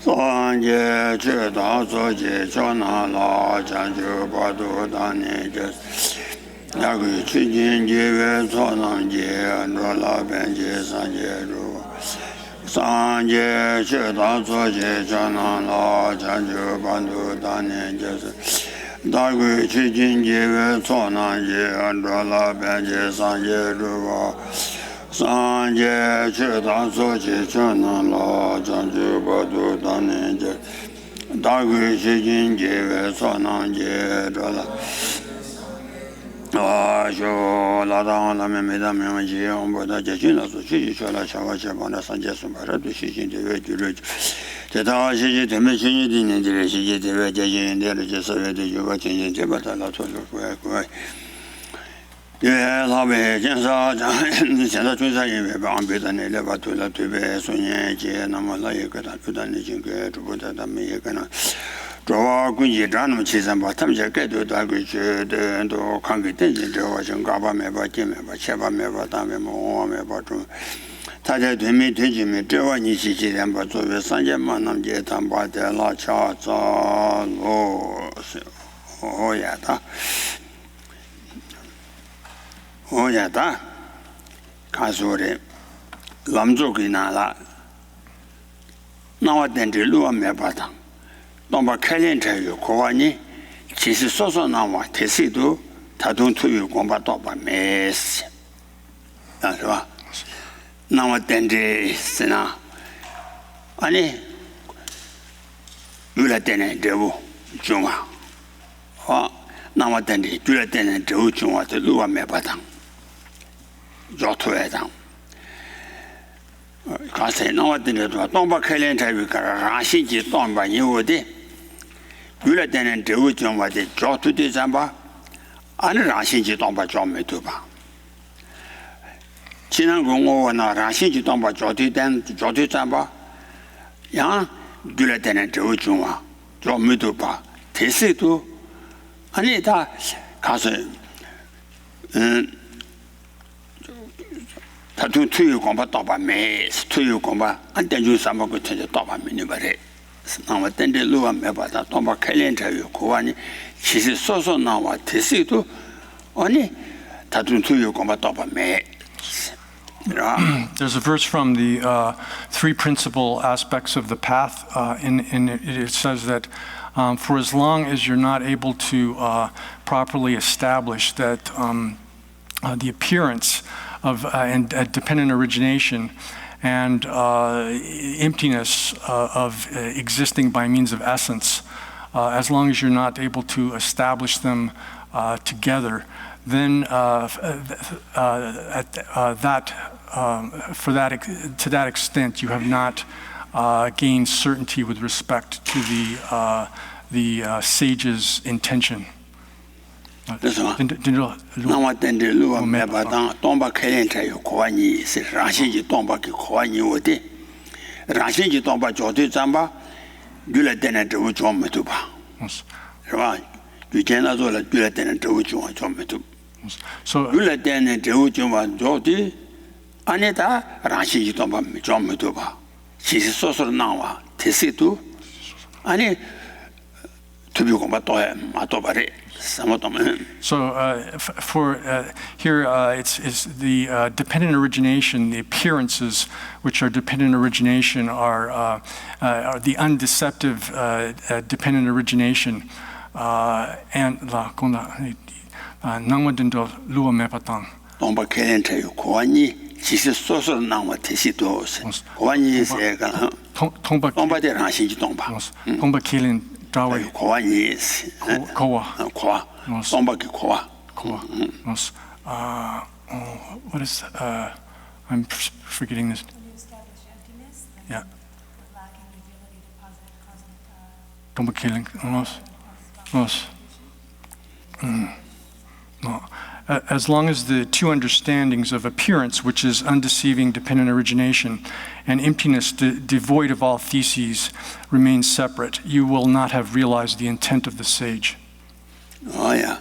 Sanje Cheta Soji Chona La Chanju Padu Dani Jes Yagu Chijin Jive Sonam Je Androla Benji Sanje Ru Sanje Cheta Soji Chona La Chanju Padu Dani Jes Dagu Chijin Jive Sonam Je Androla Benji Sanje Ru Sanje Cheta Soji Chona La Chanju Padu Dani Jes Dagu Chijin Jive Sonam Je Androla Sho la dang la me me da me ma ji on bo da je jin la su chi chi la cha wa che bon da san je su ba ra du shi jin de we ju le de da shi ji de me shi ji de de shi ji de we je jin de le je so we de ju ba chen jin je ba da la to lu ku ku ye la be jian sa zhang xian da zhong sa yin wei ba an bei da ne le ba tu la tu be sun yan jie na ma la ye ge da tu da ne jin ge zhu bu da da me ye ge na 主要估计这么七三八，他们这该都大概是都看给电视这我像嘎巴买吧、金买吧、切吧买吧、大买吧、红买吧中，他在对面推进面，这我你去几天吧，作为3000万那么些他把的拉恰早路是我也的，我也的，看说的，咱做给哪了？那我等着路买吧的。 동바 캘린터요 고아니 지시 소소 나와 대시도 다돈 투유 공바 도바 메스 나와 나와 덴데 스나 아니 유라테네 데부 중화 나와 덴데 유라테네 데부 중화도 루와 메바당 조토에당 가세 나와 덴데 동바 캘린터요 가라시지 동바 이오데 原来的人这个讲话的教徒的咱吧，俺让信息当把教没对吧？既然讲我那让信息当把教徒咱吧，呀，原来的人这个讲话教没对吧？特色都，俺那他开始，他都推有广播到把没，推有广播，俺等于300个推就到把没你不得。 那么等着路啊没把它当把开联车有苦啊呢，其实说说那话特色都，哦呢，他都有讲把到把没。There's a verse from the three principal aspects of the path. It says that for as long as you're not able to properly establish that the appearance of and dependent origination and emptiness of existing by means of essence, as long as you're not able to establish them together, then to that extent, you have not gained certainty with respect to the sage's intention. 这是吧？那我等着路啊，没把当把开联车有苦你是让信息当把给苦你我的，让信息当把教对咱吧，原来等人这个教没对吧？是吧？就简单说了，原来等人这个教没对。原来等人这个教嘛教对，俺那他让信息当把教没对吧？其实说说那话，特色都，俺那特别讲把多嘛多把的。 So here it's the dependent origination, the appearances which are dependent origination are the undeceptive dependent origination and la kona nangwadendo lua mepatang. Tomba kelente koani chisi soso nangwa tesito koani se kala tomba de rashi tomba tomba kelin Dawe. Koani Koa. Koa. Somba ki koa. Koa. What is I'm forgetting this. Yeah. Tomba killing. No. As long as the two understandings of appearance, which is undeceiving dependent origination, and emptiness devoid of all theses, remain separate, you will not have realized the intent of the sage. Oh, yeah.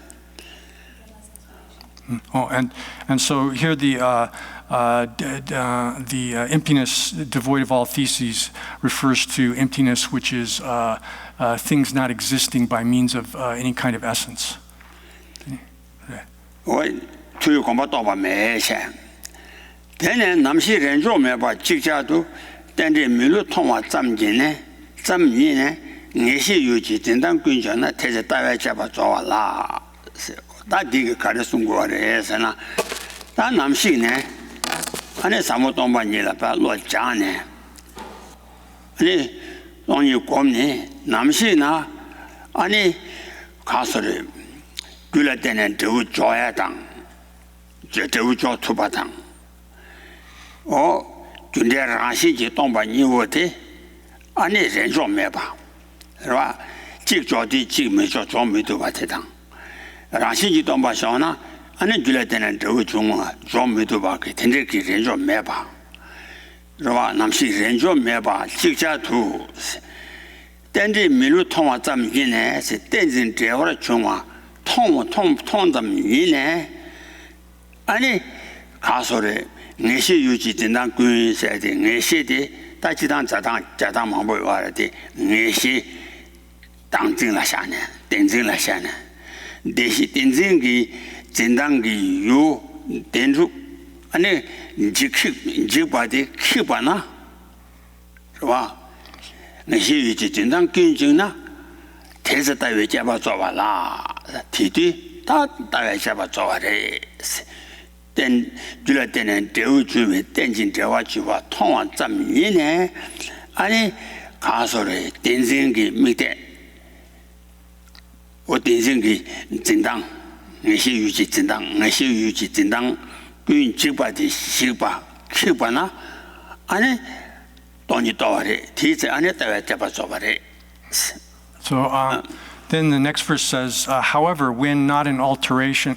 Oh, and so here the emptiness devoid of all theses refers to emptiness, which is things not existing by means of any kind of essence. 我推广把到把没钱，天天那么些人做没把几家都，但这没路通话怎么呢？怎么呢？那些有几真当规矩呢？他是大外家把做完了，是。 大地个开始送过来是啦，但那么些呢，俺那什么东把你了，把落家呢，你让你过呢，那么些呢，俺那卡说的，为了点点都教一当，这都教土巴当，哦，就这让些就东把你我的，俺那人做没吧，是吧？这教的这没教，教没都把它当。 让些就当把小呢，俺那就来点点这个中啊，装没多吧，给天天给人家买吧，是吧？那么些人家买吧，这家头，但这没路通啊，怎么呢？是真正这样的中啊，通怎么呢？俺呢，他说的，那些有几正当规则的，那些的，大几当家当忙不完了的，那些当真了下呢，真正了下呢。 这些真正的正当的有电出，安尼你把的去吧呢，是吧？那些有些正当跟进呢，他是大约家把做完了，提对他大约家把做完的，等除了等人都准备等进这话去吧，通往怎么呢？安尼他说的真正的没得。 我真正的正当，那些有些正当，那些有些正当，跟这把的西把去把呢，安尼当你到的，提前安尼大概这把做吧的。So then the next verse says, however, when not in alternation,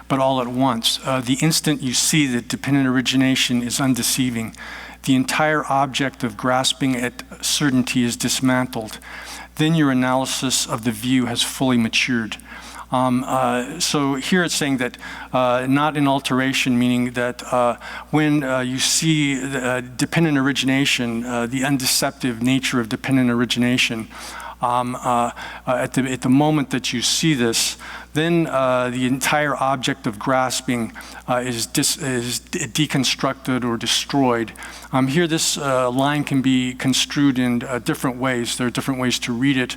but all at once, the instant you see that dependent origination is undeceiving, the entire object of grasping at certainty is dismantled. Then your analysis of the view has fully matured. So here it's saying that not in alteration, meaning that when you see dependent origination, the undeceptive nature of dependent origination, at the moment that you see this, then the entire object of grasping is deconstructed or destroyed. Here this line can be construed in different ways. There are different ways to read it.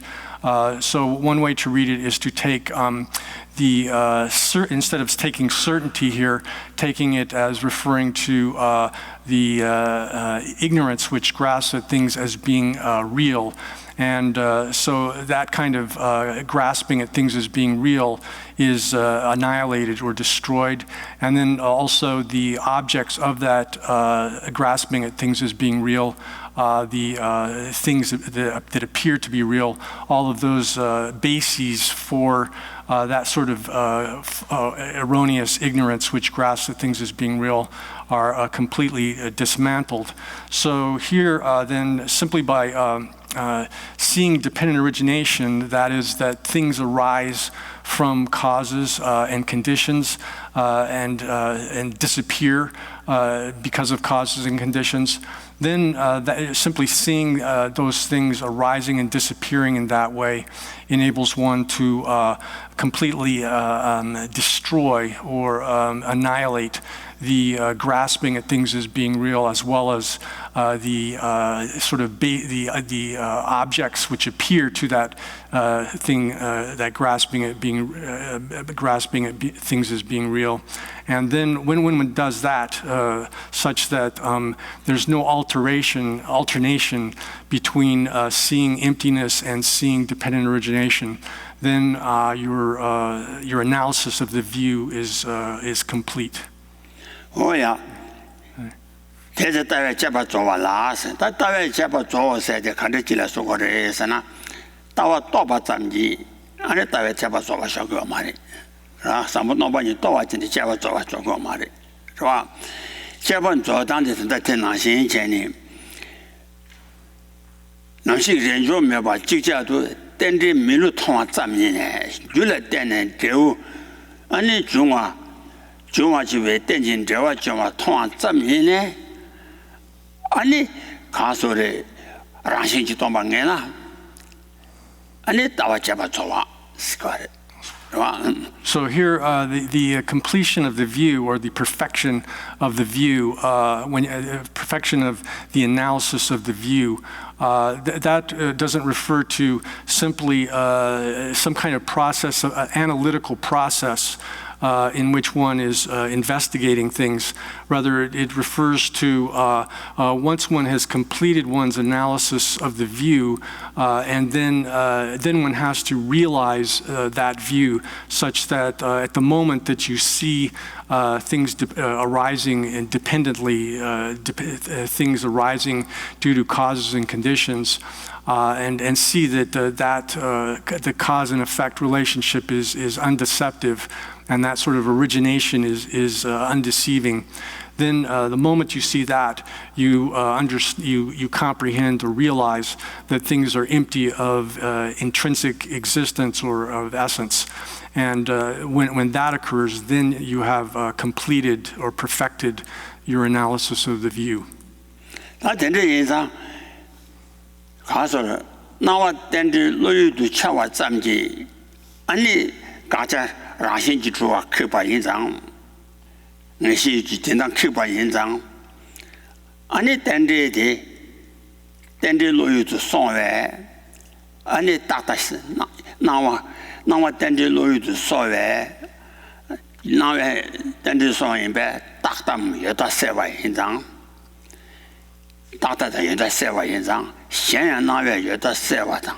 So one way to read it is to take instead of taking certainty here, taking it as referring to the ignorance which grasps at things as being real. And so that kind of grasping at things as being real is annihilated or destroyed. And then also the objects of that grasping at things as being real, the things that appear to be real, all of those bases for that sort of erroneous ignorance which grasps at things as being real are completely dismantled. So here then simply by seeing dependent origination, that is that things arise from causes and conditions and disappear because of causes and conditions, then simply seeing those things arising and disappearing in that way enables one to completely destroy or annihilate the grasping at things as being real, as well as the sort of the objects which appear to that thing, that grasping at things as being real. And then when one does that, such that there's no alternation between seeing emptiness and seeing dependent origination, then your analysis of the view is complete. 哦呀，这是大概结巴做完拉是，但大概结巴做完噻，就看得起来说过的是呢，到我多把咱们的，俺这大概结巴做完小个嘛的，是吧？上不弄把你多把真的结巴做完小个嘛的，是吧？结巴做当的是在天上先前呢，那些人若没把这家都等着没路通啊，咱们呢，原来等呢就。 아니 중화 집에 땡진 저와 중화 통화 점이네 아니 가소래 라신지 도망해나 아니 따와 잡아 좋아 스코레 So here, the completion of the view, or the perfection of the view, perfection of the analysis of the view, that doesn't refer to simply some kind of process, analytical process in which one is investigating things. Rather, it refers to once one has completed one's analysis of the view, and then one has to realize that view, such that at the moment that you see things arising independently, things arising due to causes and conditions, and see that the cause and effect relationship is undeceptive, and that sort of origination is undeceiving. Then the moment you see that, you comprehend or realize that things are empty of intrinsic existence or of essence. And when that occurs, then you have completed or perfected your analysis of the view. 가서 나와 땐데 로유도 차와 잠지 아니 가자 라신지 주와 크바 인장 내시지 된당 크바 인장 아니 땐데 로유도 송외 아니 따다스 나와 땐데 로유도 소외 나와 땐데 송인배 딱담 여다 세와 인장 따다다 여다 세와 인장 显然那边有的塞瓦当，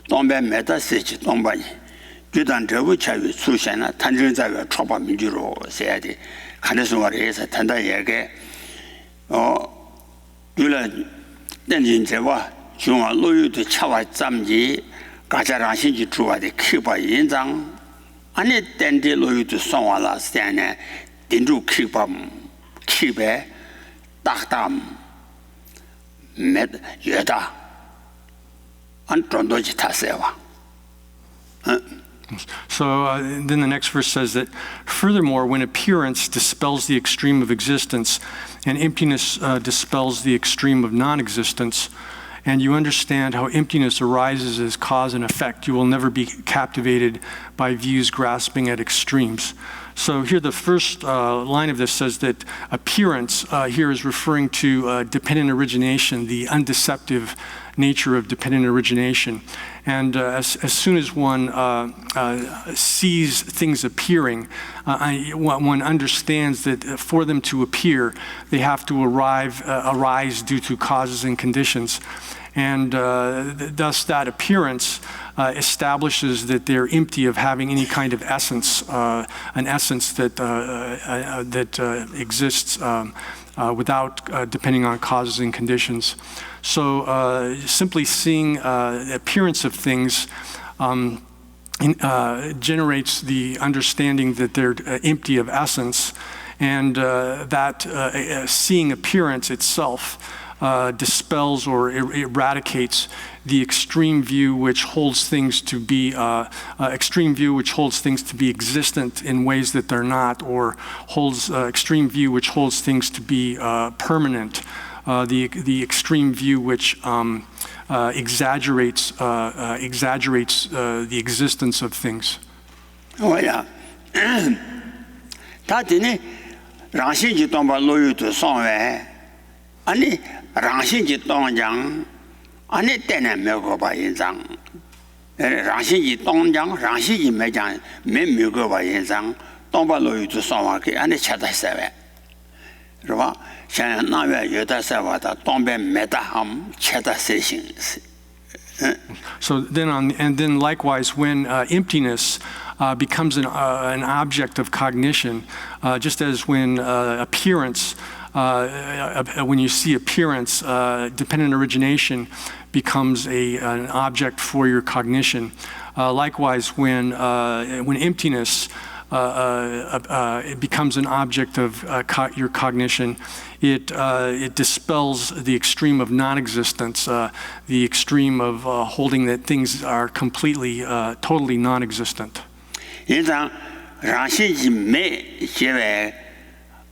东边没得设计东北，就当这个区域出现了，谈成这个超把民主罗写的，看的是我的意思，谈到也个，有了，等进这个，就我路有的吃完咱的，大家让先去做的刻板印象，俺那等的路有的生活了，现在顶住刻板，大大。 So then the next verse says that, furthermore, when appearance dispels the extreme of existence and emptiness dispels the extreme of non-existence, and you understand how emptiness arises as cause and effect, you will never be captivated by views grasping at extremes. So here the first line of this says that appearance here is referring to dependent origination, the undeceptive nature of dependent origination. And as soon as one sees things appearing, one understands that for them to appear, they have to arise due to causes and conditions. And thus that appearance establishes that they're empty of having any kind of essence, an essence that exists without depending on causes and conditions. So simply seeing the appearance of things generates the understanding that they're empty of essence, and that seeing appearance itself dispels or eradicates the extreme view which holds things to be existent in ways that they're not, or holds extreme view which holds things to be permanent. The extreme view which exaggerates the existence of things. Oh yeah. 다들 라신지 동바 로유도 성외 아니 라신지 동장 아니 때는 먹어봐 인상 라신지 동장 라신지 매장 매 먹어봐 인상 동바 로유도 성화게 아니 찾았어요. 是吧？现在那边有的说法的东边没得ham，吃的实行是。So then likewise, when emptiness becomes an object of cognition, just as when appearance, when you see appearance, dependent origination becomes an object for your cognition. Likewise, when emptiness it becomes an object of your cognition, it dispels the extreme of non-existence, the extreme of holding that things are completely, totally non-existent. 因此， 랑시지 매 제외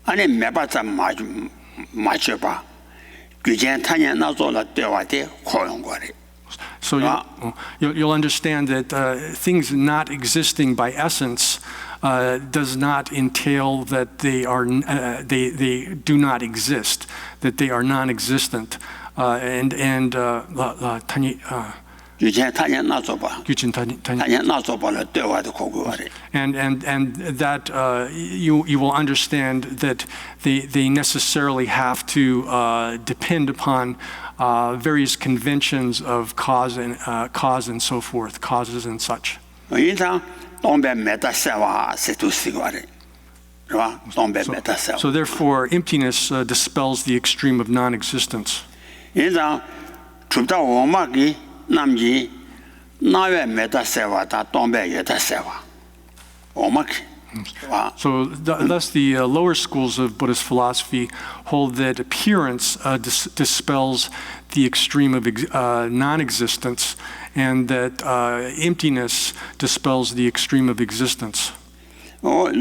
아니 매바자 맞춰봐 규제 타냐 나서라 때와대 고용 거래. So you'll understand that things not existing by essence does not entail that they do not exist, that they are non-existent, and 규제 타냐 나서봐. 타냐 나서봐라 때와대 고고 거래. and that you will understand that they necessarily have to depend upon various conventions of cause and so forth, causes and such. So therefore, emptiness dispels the extreme of non-existence. So thus the lower schools of Buddhist philosophy hold that appearance dispels the extreme of non-existence, and that emptiness dispels the extreme of existence. But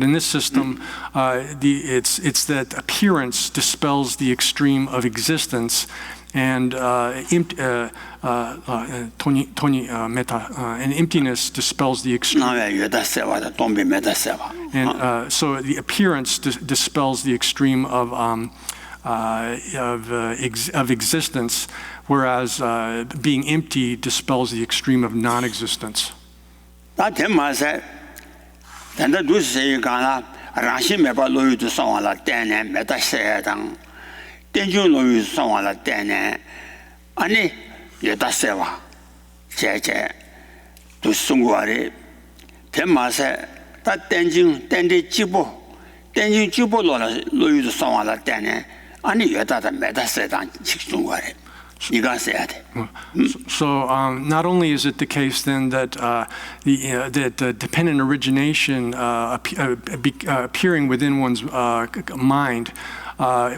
in this system, it's that appearance dispels the extreme of existence, and emptiness dispels the extreme. And so the appearance dispels the extreme of existence, whereas being empty dispels the extreme of non-existence. 아니 여다세와 제제 두승과리 대마세 다 땡징 땡디 지보 땡징 지보로라 로유도 상와라 때네 아니 여다다 메다세당 직승과리 이가 써야 돼. So not only is it the case then that that dependent origination appearing within one's mind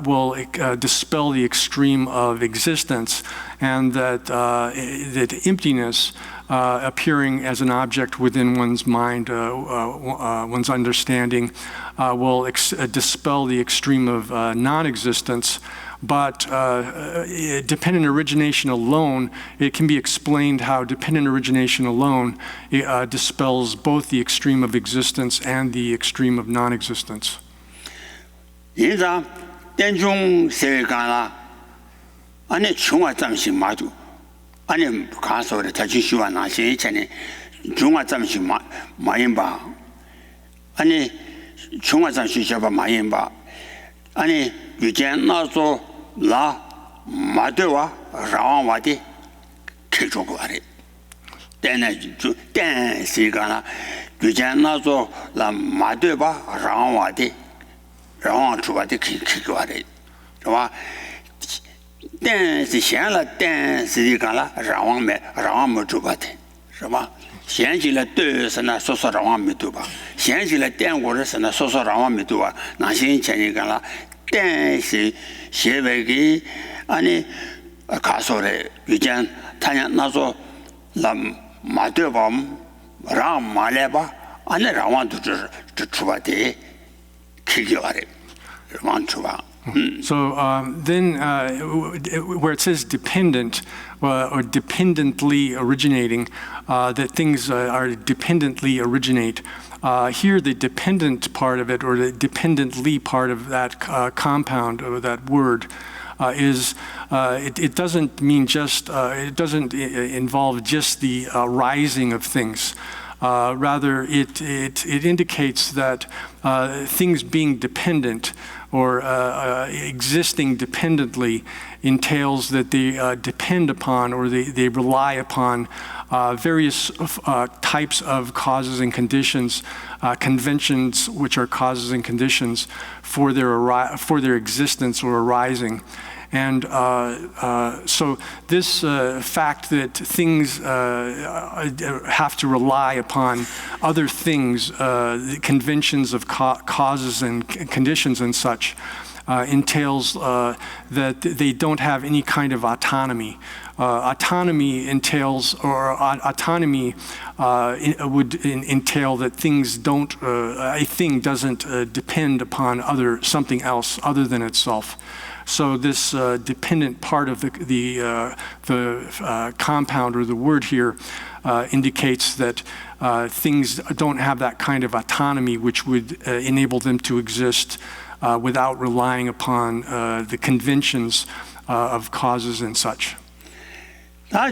will dispel the extreme of existence, and that emptiness appearing as an object within one's mind, one's understanding, will dispel the extreme of non-existence. But dependent origination alone, it can be explained how dependent origination alone dispels both the extreme of existence and the extreme of non-existence. 땡중 세가나 아니 중화 잠시 마주 아니 가서를 다시 쉬와 나시 전에 중화 잠시 마인바 아니 중화 잠시 잡아 마인바 아니 유전 나서 라 마대와 라와디 계속 하래 때네 때 세가나 유전 나서 라 마대와 라와디然后出来的去过来，是吧？但是现在但是你看了，让我们出来的，是吧？现在了对是那说让我们对吧？现在了但我是那说让我们对吧？那现在你看了，但是现在的啊你卡说的，遇见他家那说那马对吧？让马来吧，啊那让我都是出来的。So then where it says dependent or dependently originating, that things are dependently originate, here the dependent part of it, or the dependently part of that compound, or that word, is it doesn't mean just, it doesn't involve just the rising of things. Rather, it indicates that things being dependent or existing dependently entails that they depend upon, or they rely upon various types of causes and conditions, conventions which are causes and conditions for their existence or arising. And so this fact that things have to rely upon other things, conventions of causes and conditions and such, entails that they don't have any kind of autonomy, autonomy entails, or autonomy would entail that things don't, a thing doesn't depend upon something else other than itself. So this dependent part of the compound or the word here indicates that things don't have that kind of autonomy which would enable them to exist without relying upon the conventions of causes and such. So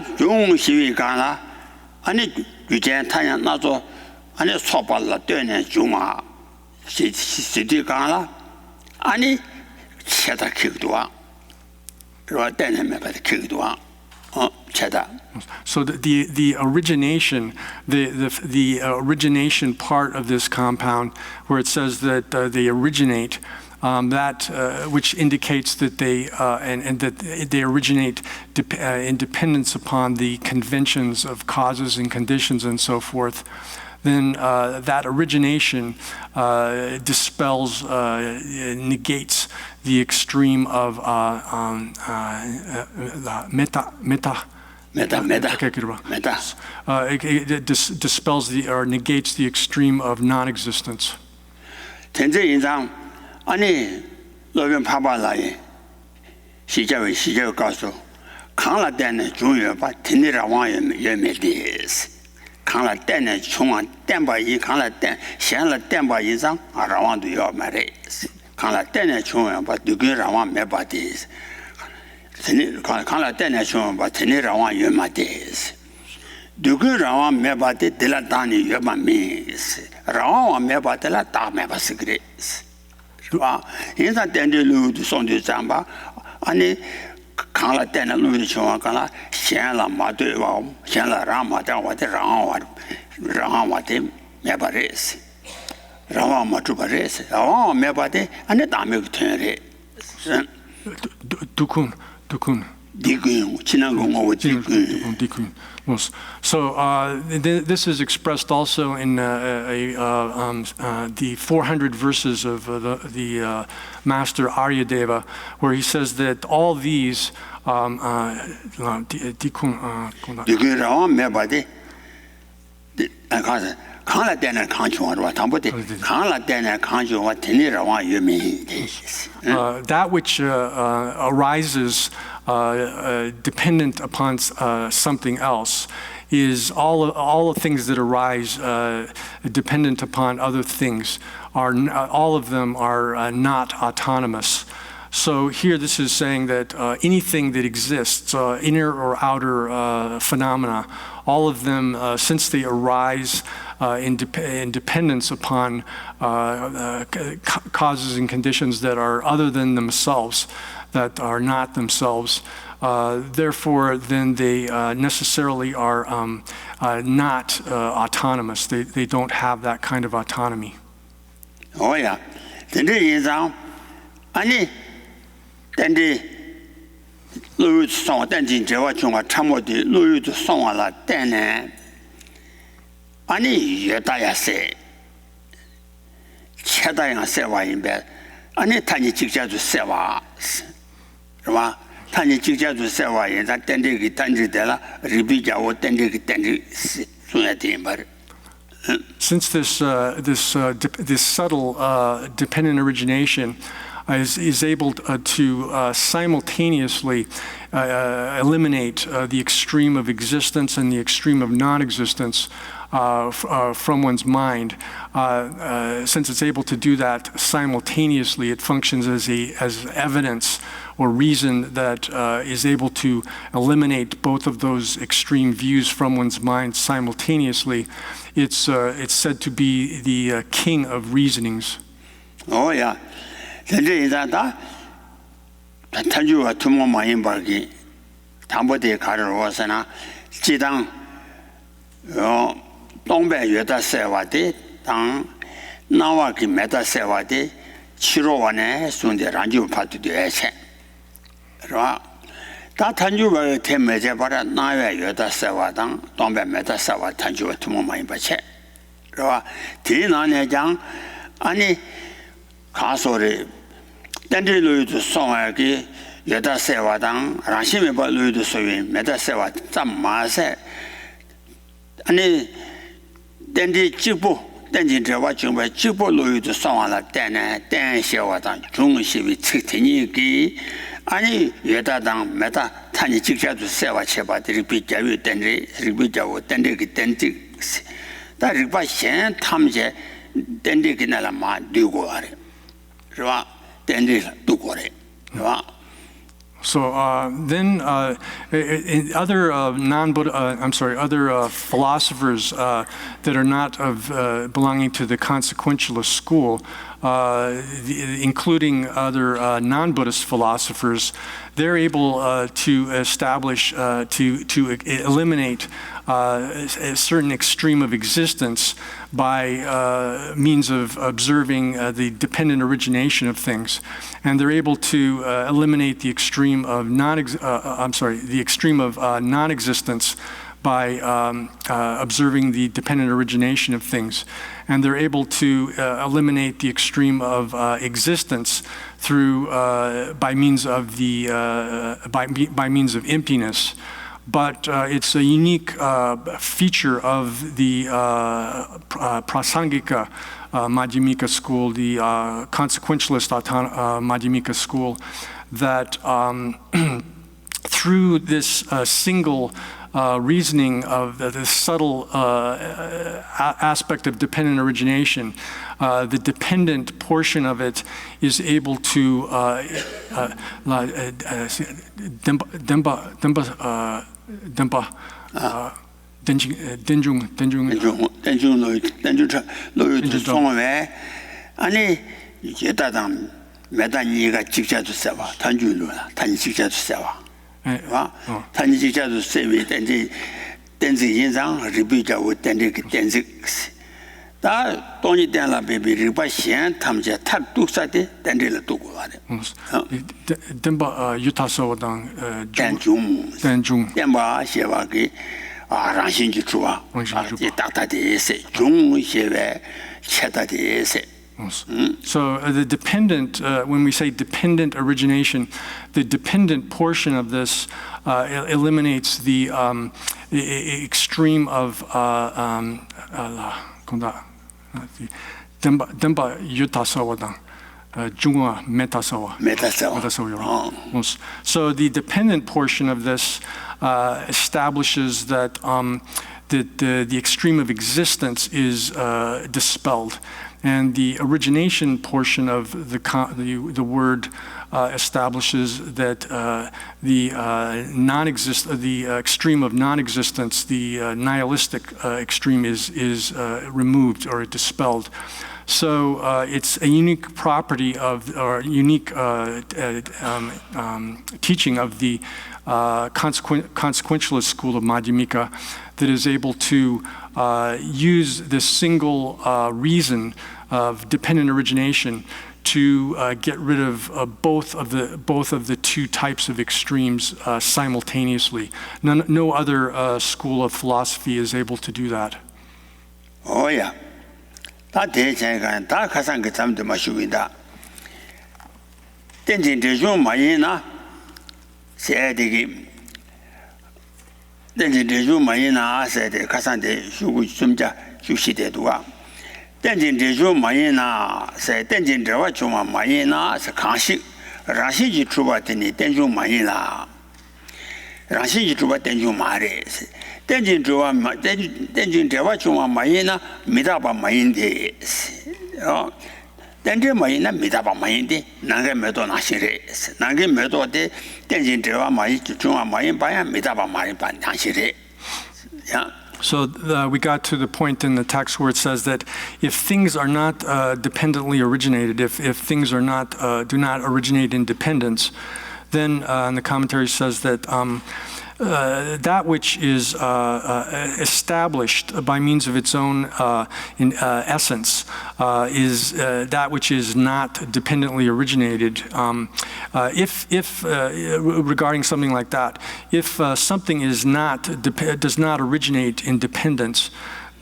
the origination, the origination part of this compound, where it says that they originate, which indicates that they and that they originate in dependence upon the conventions of causes and conditions and so forth. Then that origination dispels, negates the extreme of meta. It dispels or negates the extreme of non-existence. Kangla tenne chunga tenpa yi kangla ten shenla tenpa yi zang rawang du yo ma re kangla tenne chunga ba dugun rawang me ba des kangla tenne chunga ba tene rawang yo ma des dugun rawang me ba de la dani yo ma mes rawang me ba de la da me ba sigres ba yin sa ten de lu du song de zang ba ani Kangla tena lui chunga kala shenla ma de wa shenla rama da wa de rama de me bares rama ma tu bares rama me ba de ane da me tenre dukun dikun chinango wa dikun. So this is expressed also in the 400 verses of the Master Aryadeva, where he says that all these that which arises dependent upon something else is all the things that arise dependent upon other things. All of them are not autonomous. So here this is saying that anything that exists, inner or outer phenomena, all of them, since they arise in dependence upon causes and conditions that are other than themselves, that are not themselves, therefore then they necessarily are not autonomous. They don't have that kind of autonomy. Oh yeah. Tendi lu song tenjin jewa chunga chamo de lu song la tenne ani yeta ya se cheda ya se wa yin be ani tani jikja ju se wa ba tani jikja ju se wa yin da tendi gi tanji de la ribi ja wo tendi gi tendi su ya de bar. Since this subtle dependent origination is able to simultaneously eliminate the extreme of existence and the extreme of non-existence from one's mind. Since it's able to do that simultaneously, it functions as evidence or reason that is able to eliminate both of those extreme views from one's mind simultaneously. It's said to be the king of reasonings. Oh yeah. Tenje izada tanjuwa tumo mayin bargi tambode karu wasana jidang yo dongbe yeda sewa de tang nawa ki meta sewa de chiro wane sunde ranju patu de eche ra ta tanjuwa temeje bara nawa yeda sewa tang dongbe meta sewa tanjuwa tumo mayin bache ra ti na ne jang ani 가소리 땡들로도 송하기 여다 세와당 라시메 발루도 소위 메다 세와 잠마세 아니 덴디 지부 덴지 저와 정말 지부 로유도 상황라 덴네 덴시와당 중시비 측테니기 아니 여다당 메다 탄이 직자도 세와 제바들이 비자위 덴리 리비자고 덴리기 덴지 다리바 현 탐제 덴리기 나라 마 두고 아래 그와 덴리 두고 아래 그와 So then, in other other philosophers that are not of belonging to the consequentialist school, including other non-Buddhist philosophers, they're able to establish, to eliminate a certain extreme of existence by means of observing the dependent origination of things, and they're able to eliminate the extreme of non-existence by observing the dependent origination of things, and they're able to eliminate the extreme of existence through by means of emptiness. But it's a unique feature of the Prasangika Madhyamika school, the consequentialist Madhyamika school, that through this single reasoning of the subtle aspect of dependent origination, the dependent portion of it is able to 아니 제다당 매단이가 직자도 세와 단주로나 단 직자도 세와 와 단지 직자도 세위 댄지 인상 리비자고 댄지 댄지 다 돈이 된라 베비 리바 현 탐제 탑뚝사데 댄지를 두고 와래 덴바 유타소당 댄중 덴바 셰와기 라신지 주와 이 딱다데세 중셰베 쳇다데세. So the dependent, when we say dependent origination, the dependent portion of this eliminates the extreme of demba yutasawadang. So the dependent portion of this establishes that the extreme of existence is dispelled. And the origination portion of the word establishes that the extreme of non-existence, the nihilistic extreme, is removed or dispelled. So it's a unique property of, or unique teaching of the consequentialist school of Madhyamika that is able to use this single reason of dependent origination to get rid of both of the two types of extremes simultaneously. No other school of philosophy is able to do that. Oh yeah. 다 대체가 다 가상 그 잠도 마시고다. 땡진 대중 많이나 세대기 땡진 대중 많이나 세대 가상대 휴고 좀자 휴시대도가 땡진 대중 많이나 세 땡진 대와 좀 많이나 세 강식 라시지 주바더니 땡중 많이나 라시지 주바 땡중 말에 땡진 주와 땡진 대와 좀 많이나 미다바 많이인데 땡진 많이나 미다바 많이인데 나게 매도 나시래 나게 매도데 땡진 대와 많이 좀 많이 봐야 미다바 많이 봐 나시래 야. So we got to the point in the text where it says that if things are not dependently originated, if things are not do not originate in dependence, then and the commentary says that that which is established by means of its own essence is that which is not dependently originated. If regarding something like that, if something is does not originate in dependence,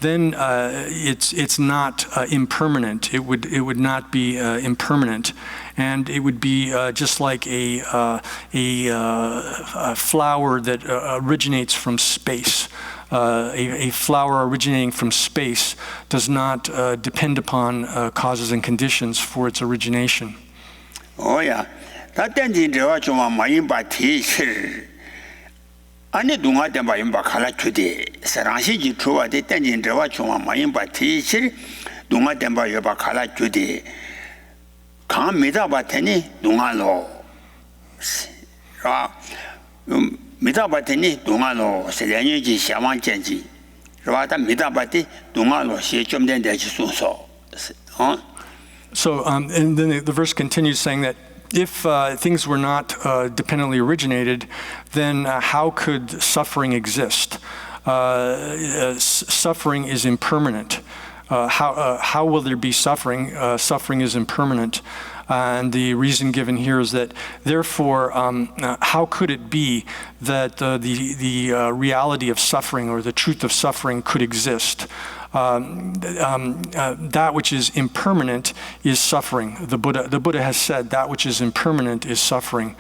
then it's not impermanent. It would not be impermanent, and it would be just like a flower that originates from space. A flower originating from space does not depend upon causes and conditions for its origination. Oh yeah, that tending to watch my imba teacher. Ani dunga temba imba kala chude. Saranshi ji chua de tending to watch my imba teacher. Dunga temba yoba kala chude. Kan mida bateni dunga lo. mida batini dunga lo selenyu ji xiawan jianji rwa ta mida bati dunga lo xie chomden de ji sunso. So and then the verse continues saying that if things were not dependently originated, then how could suffering exist? Suffering is impermanent. How will there be suffering? Suffering is impermanent. And the reason given here is that, therefore, how could it be that the reality of suffering or the truth of suffering could exist? That which is impermanent is suffering. The Buddha has said that which is impermanent is suffering.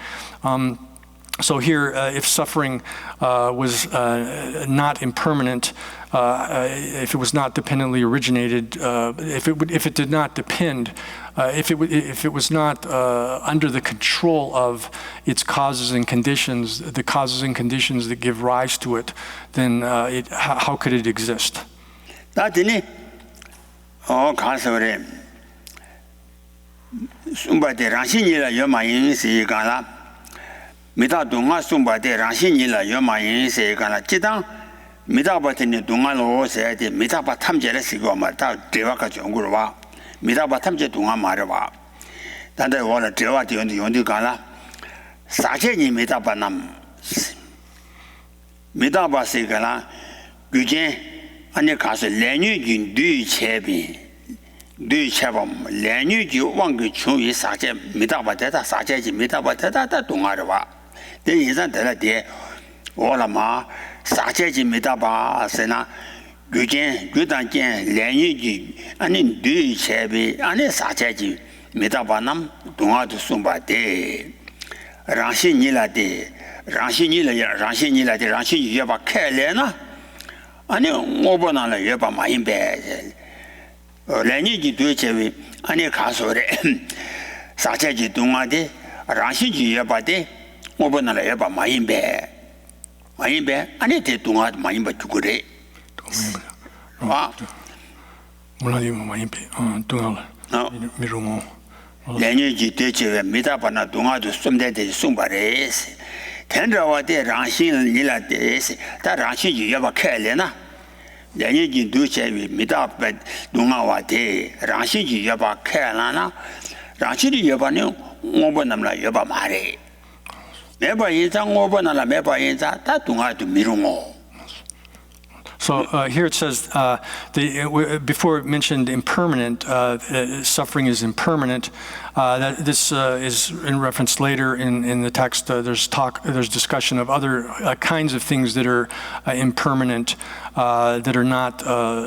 So here, if suffering was not impermanent, if it was not dependently originated, if it did not depend, if it was not under the control of its causes and conditions, the causes and conditions that give rise to it, then how could it exist? That's 가서래 숨바데 라신이라 여마인 세가라 미다 동아 숨바데 라신이라 여마인 세가라 지당 미다 바트니 동아로 세데 미다 바 탐제를 쓰고 말다 대화가 정구로 와 미다 바 탐제 동아 말을 와 단데 원래 대화 연디 가라 사제니 미다 바남 미다 바 세가라 규제 아니 가서 렌유진 뒤체비 뒤체범 렌유지 왕그 중이 사제 미다바데다 사제지 미다바데다 동아를 와 대인산 되라데 오라마 사제지 미다바세나 규진 규단진 렌유지 아니 뒤체비 아니 사제지 미다바남 동아도 숨바데 랑신이라데 랑신이라데 랑신이여바 캐레나 아니 오버나라 여바 마인베 레니지 도체비 아니 가소레 사체지 동아데 라시지 여바데 오버나라 여바 마인베 아니 대 동아 마인베 두고레 와 몰라요 마인베 동아 미롱오 레니지 도체비 미다바나 동아도 숨데데 숨바레스 텐드와데 랑신 닐라데스 다 랑신 여바 캐레나 렌이진 두체비 미다베 동아와데 랑신 여바 캐라나 랑신 여바는 오버남라 여바 마레 매바 인상 오버나라 매바 인자 다 동아도 미롱오. So here it says, before it mentioned impermanent, suffering is impermanent. This is in reference later in the text. There's discussion of other kinds of things that are impermanent, that are not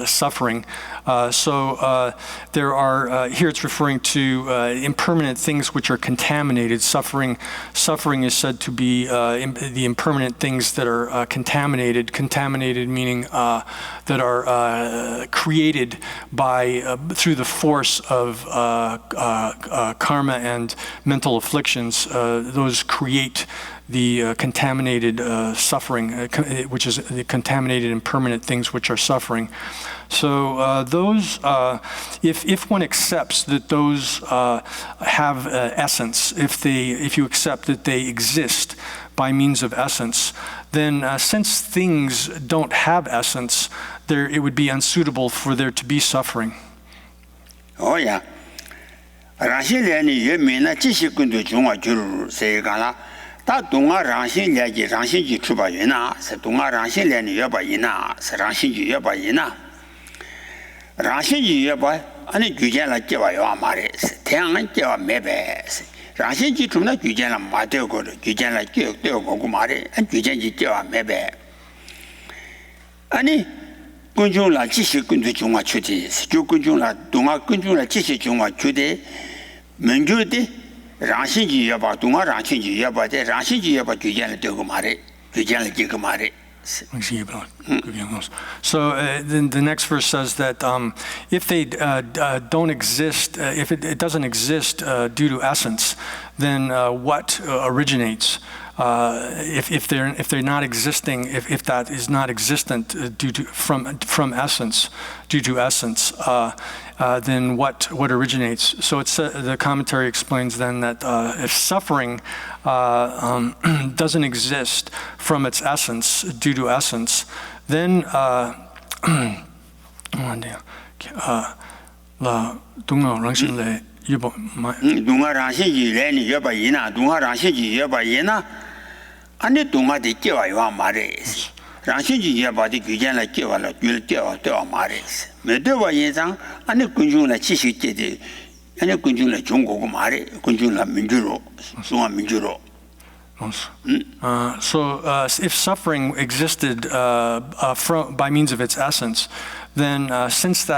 suffering. So there are here it's referring to impermanent things which are contaminated. Suffering is said to be the impermanent things that are contaminated. Contaminated meaning that are created by through the force of karma and mental afflictions. Those create the contaminated suffering, which is the contaminated impermanent things which are suffering. So those, if one accepts that those have essence, if you accept that they exist by means of essence, then since things don't have essence, it would be unsuitable for there to be suffering. Oh yeah. 라신련이 예민나 지식군도 중화 줄을 세가라 다 동아 라신련이 라신지 출바이나 세 동아 라신련이 여바이나 세 라신지 여바이나 라신지 여바 아니 규제라 제와요 말에 태양은 제와 매배 라신지 출나 규제라 마되고 규제라 끼어되고 말에 규제지 제와 매배 아니 군중라 지시 군도 중화 주대 주 군중라 동아 군중라 지시 중화 주대 민주대 랑신지 여바 동아 랑신지 여바대 랑신지 여바 규제를 되고 말해 규제를 지고 말해. So then the next verse says that if they don't exist, if it doesn't exist due to essence, then what originates? If they're not existing, if that is not existent due to from essence, due to essence, then what originates? So the commentary explains then that if suffering doesn't exist from its essence, due to essence, then 아니 동아대 깨와요 말이지. 랑신지 예바디 규제를 깨와라 규제와 되어 말이지. 매대와 예상 아니 군중의 지식제대 아니 군중의 중국어 말이 군중의 민주로 중화 민주로. So if suffering existed by means of its essence, then since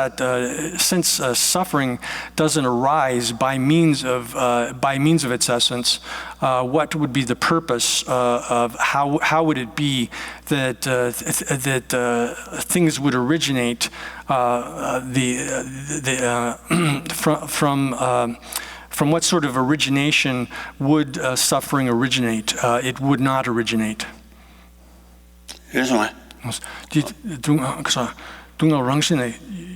suffering doesn't arise by means of its essence, what would be the purpose of how would it be that things would originate from what sort of origination would suffering originate? It would not originate. 그래서 동아 랑신의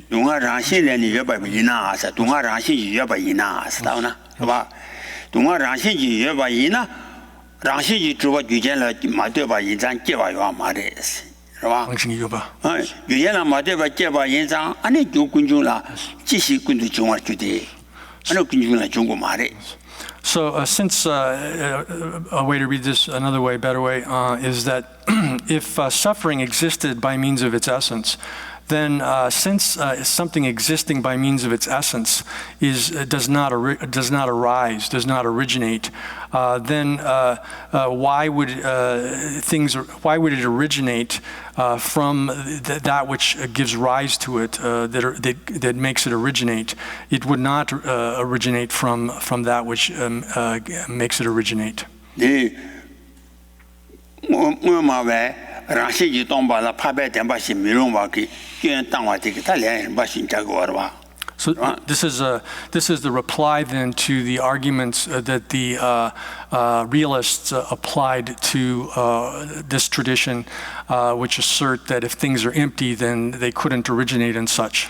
동아 랑신의 여바이나 동아 랑신이 여바이나 스타우나 봐 동아 랑신이 여바이나 랑신이 주가 규제를 마대바 인장 깨와요 말이지 봐 랑신이 여바 규제를 마대바 깨봐 인장 아니 군중라 지시 군도 중화 주대 아니 군중라 중고 말이. So since a way to read this another way, better way, is that if suffering existed by means of its essence, then since something existing by means of its essence does not arise, does not originate, then why would it originate from that which gives rise to it, that makes it originate? It would not originate from that which makes it originate. 랑시지 동바라 파베덴바시 미롱바기 견땅와디기 달레 바신 자고르바. So this is the reply then to the arguments that the realists applied to this tradition, which assert that if things are empty, then they couldn't originate and such.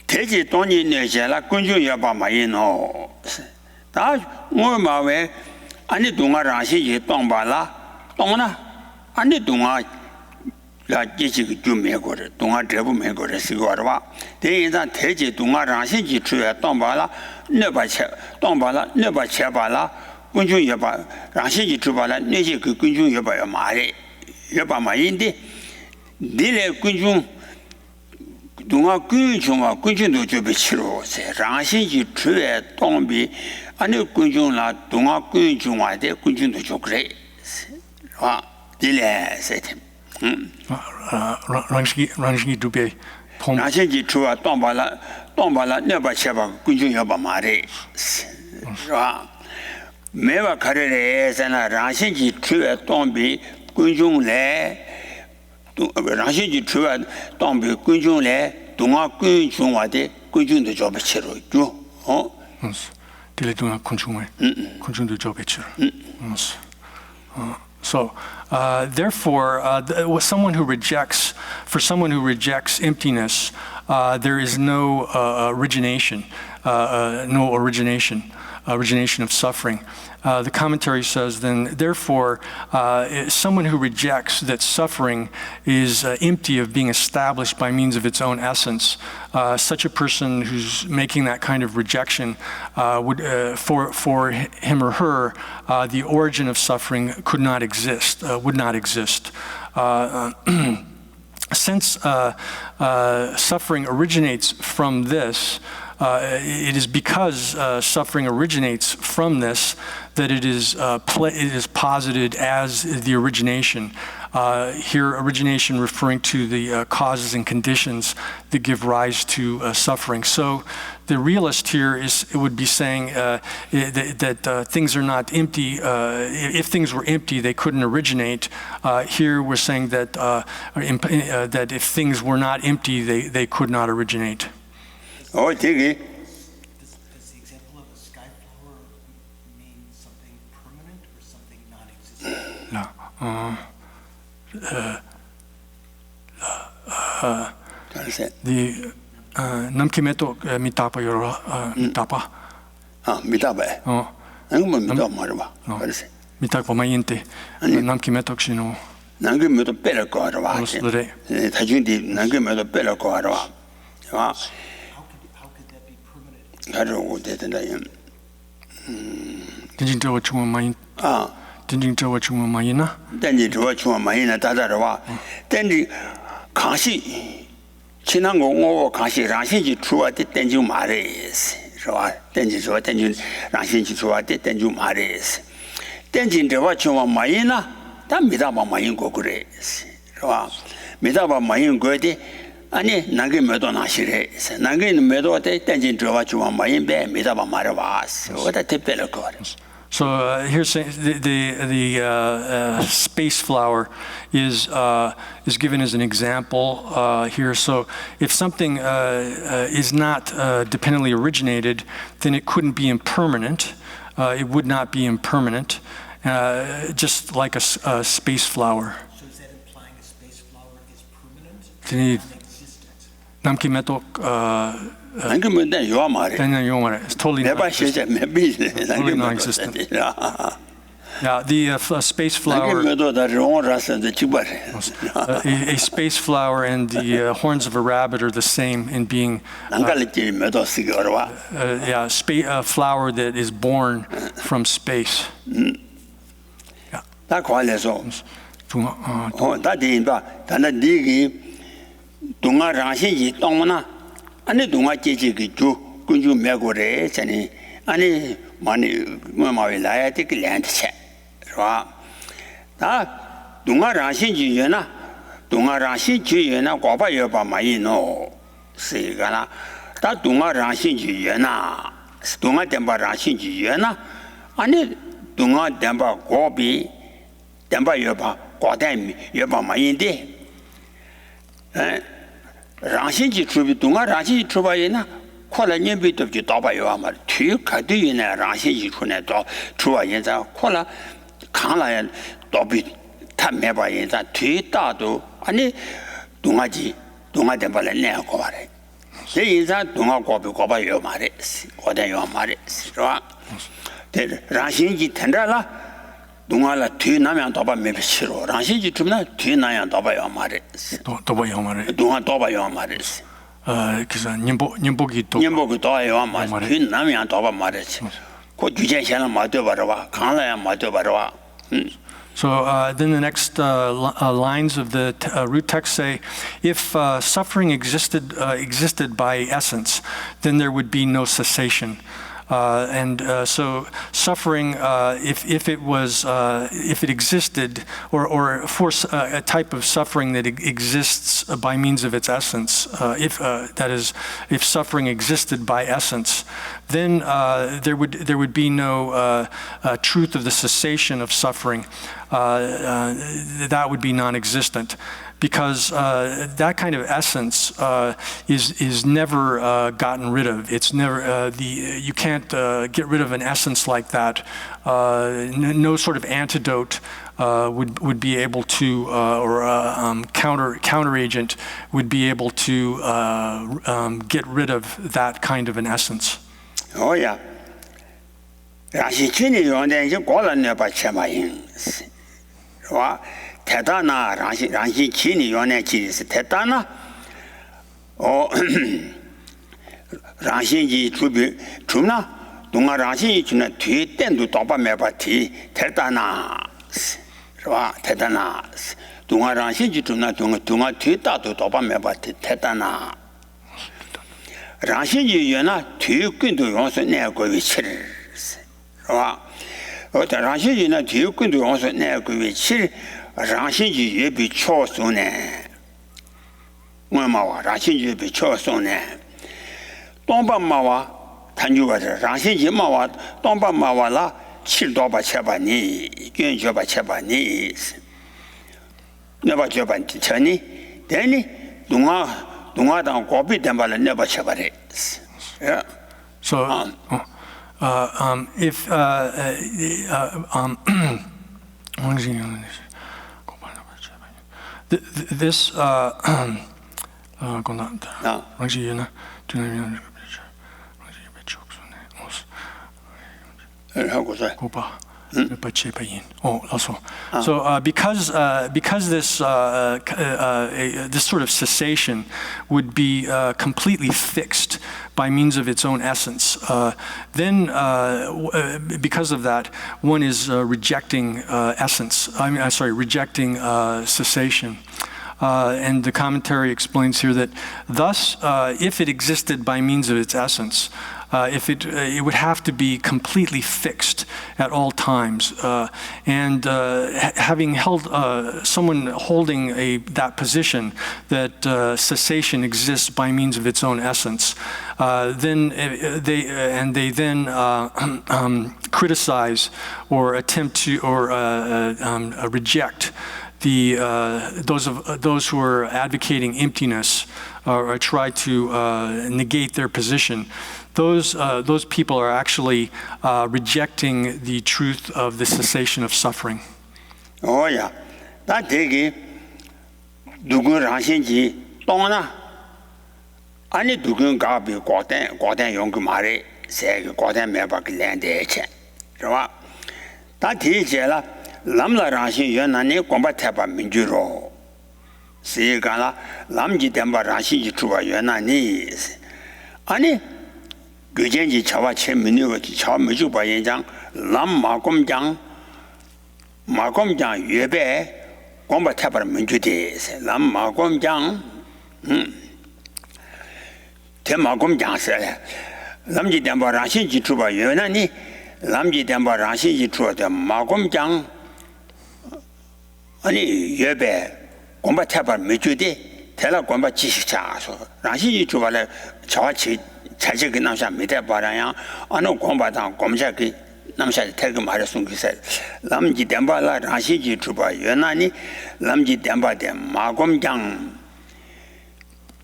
대지 돈이 내셔라 군주여바 마이노. 다 뭐마왜 아니 동아 랑시지 동바라 동나 아니 동아 라지지 주메고래 동아 대부 메고래 시고르바 대인자 대지 동아 랑신지 주에 동바라 네바체 동바라 네바체바라 군중여바 랑신지 주바라 네지 그 군중여바야 말이 여바 마인데 니레 군중 동아 군중아 군중도 주비치로 랑신지 주에 동비 아니 군중라 동아 군중와데 군중도 좋그래 와 딜레 세템 랑시 두베 폼 랑신지 주와 동바라 네바체바 군중여바 말이 와 매와 가르레에서나 랑신지 주에 동비 군중래 랑신지 주와 동비 군중래 동아 군중와데 군중도 줘비치로 줘 딜레 동아 군중도 줘비치로 So, therefore, for someone who rejects emptiness, there is no origination of suffering. The commentary says then, therefore, someone who rejects that suffering is empty of being established by means of its own essence, such a person who's making that kind of rejection would, for him or her, the origin of suffering would not exist. Since suffering originates from this, it is because suffering originates from this that it is posited as the origination. Here, origination referring to the causes and conditions that give rise to suffering. So the realist here would be saying that things are not empty. If things were empty, they couldn't originate. Here we're saying that that if things were not empty, they could not originate. Oh, Does the example of a sky flower mean something permanent or something non-existent? No. The namkimeto mitapa yoro mitapa. mitaba. Nangmo mitaba marwa. Mitapa mayinte. Namkimeto kshino. Nangmeto pera ko arwa. Lure. Tajundi nangmeto pera ko arwa. How could that be permanent? 가르고 되던다 임. 진진저 중원 마인. 진진저 중원 마이나. 땡지 저 중원 마이나 다다르와. 땡지 강시 지난 공고 강시 라신지 추와데 땡지 마레스. 是吧？땡지 저 땡지 라신지 추와데 땡지 마레스. 땡지 저와 중원 마이나 다 미다바 마인 거 그래. 是吧? 미다바 마인 거데 아니 나게 매도 나시래. 나게 매도 때 땡진 저와 중원 마인 배 미다바 마르바스. 어다 대별을 거. So here's the space flower is given as an example here. So if something is not dependently originated, then it couldn't be impermanent. It would not be impermanent, just like a space flower. So is that implying a space flower is permanent? Non-existent. 남기메도 남기면 요 말이야. It's totally non-existent. Yeah, the space flower, a space flower and the horns of a rabbit are the same in being a flower that is born from space. Yeah. 아니 동아 제지기 주 군주 매고래 전에 아니 많이 뭐마위라야 되게 랜드체 봐. 다 동아라신지연아 동아라신지연아 과바여 봐 마이노 세가나 다 동아라신지연아 동아템바라신지연아 아니 동아템바 고비 템바여 봐 과대미 여봐 마인데 랑신지 주비 동아 랑신지 주바이나 콜라 년비도 지 도바요 말 뒤가디네 랑신지 주네 도 주와인자 콜라 강라야 도비 탐매바인자 뒤다도 아니 동아지 동아된발에 내고 말해 제 인자 동아 고비 고바요 말해 고대요 말해 좋아 랑신지 텐달라 동아라 뒤나면 도바 매비 싫어 랑신지 주면 뒤나야 도바요 말해 도바요 말해 동아 도바요 말해 그래서 님복이 또 도와요 말해 뒤나면 도바 말해 그 주제에는 맞도 봐라 강라야 맞도 봐라 So then the next lines of the root text say, if suffering existed by essence, then there would be no cessation. So suffering, if it existed, or for a type of suffering that exists by means of its essence, if suffering existed by essence, then there would be no truth of the cessation of suffering. That would be non-existent. Because that kind of essence is never gotten rid of. It's never you can't get rid of an essence like that. No sort of antidote would be able to, or counteragent would be able to get rid of that kind of an essence. Oh yeah. 라시친이 요한데 이제 고란네 받쳐마인. 와. 대단나 랑시 진이 요네 지리스 대단나 랑신지 주비 주나 동아 랑신이 주나 뒤에 땐도 도바 매바티 대단나 와 대단나 동아 랑신지 주나 동아 뒤에 따도 도바 매바티 대단나 랑신지 요나 뒤에 끈도 용서 내고 위치를 와 랑신지나 뒤에 끈도 용서 내고 위치를 랑신지 예비 초소네 뭐마와 랑신지 예비 초소네 동반마와 단주가 랑신지 마와 동반마와라 칠도바 쳐바니 견줘바 쳐바니 내가 줘반 전이 되니 동화당 고비 된발은 내가 쳐바래 예 So, if this So because this this sort of cessation would be completely fixed by means of its own essence, then because of that, one is rejecting essence. Rejecting cessation. And the commentary explains here that thus, if it existed by means of its essence, if it would have to be completely fixed at all times, and having held someone holding that position that cessation exists by means of its own essence, then they then criticize or attempt to reject those who are advocating emptiness or try to negate their position. Those people are actually rejecting the truth of the cessation of suffering. Oh yeah, that 되게 누구 라신지 동나 아니 누구 가비 고대 연구 말에 세 고대 매박 랜데체, 是吧？他提起了남라 라신 연난이 공부해봐 민주로 세가라 남지 덴바 라신지 주와 연난이 아니 그전지 차와 최민우가 차 미주바 연장 남마공장 마공장 예배 공부해봐 민주대 남마공장 대마공장세 남지 덴바 라신지 주와 연난이 남지 덴바 라신지 주와 마공장 아니 예배 공부해봐 민주대 대라 공부 지식차서 라신지 주와래 저와치 자식이 남자 밑에 봐라야 어느 공부당 공자기 남자 태그 말했은 것에 남지 덴바라 라시지 주바 연나니 남지 덴바데 마공장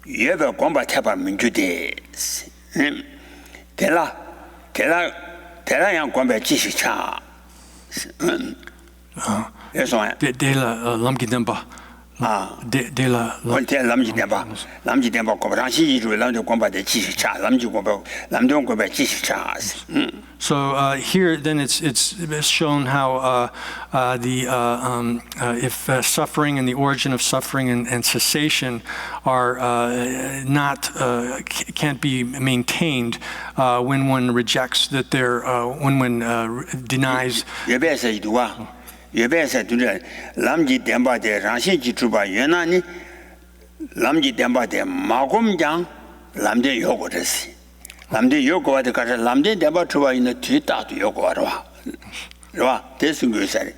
예배 공부해봐 민주대 대라양 공부 지식차 그래서 lamgidemba de la lamgidemba 공부랑시 주로 남도 공부대 지식차 남주 공부 남동 공부 지식차. So here, then it's shown how if suffering and the origin of suffering and cessation are can't be maintained when one rejects that when one denies. 예배에서 두려 남지 덴바데 라신지 주바 연나니 남지 덴바데 마곰장 남대 요거랬어. 남대 요거와도 가서 남대 덴바 주바 있는 뒤따도 요거와라. 와 대승 교사리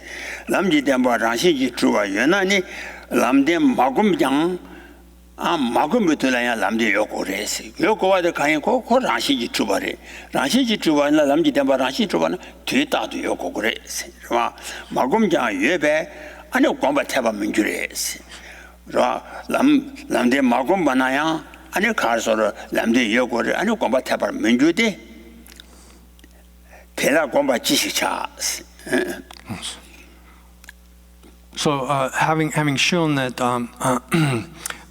남지 덴바 라신지 주바 연나니 남대 마곰장 마곰부터라야 남대 요거랬어. 요거와도 가니고 그 라신지 주바래. 라신지 주바나 남지 덴바 라신지 주바나 뒤따도 요거 그랬어. 마곰장 예배 아니 공부해봐 민주래스. 남대 마곰 바나야 아니 가서로 남대 여고를 아니 공부해봐 민주대 대라 공부 지식차. So having shown that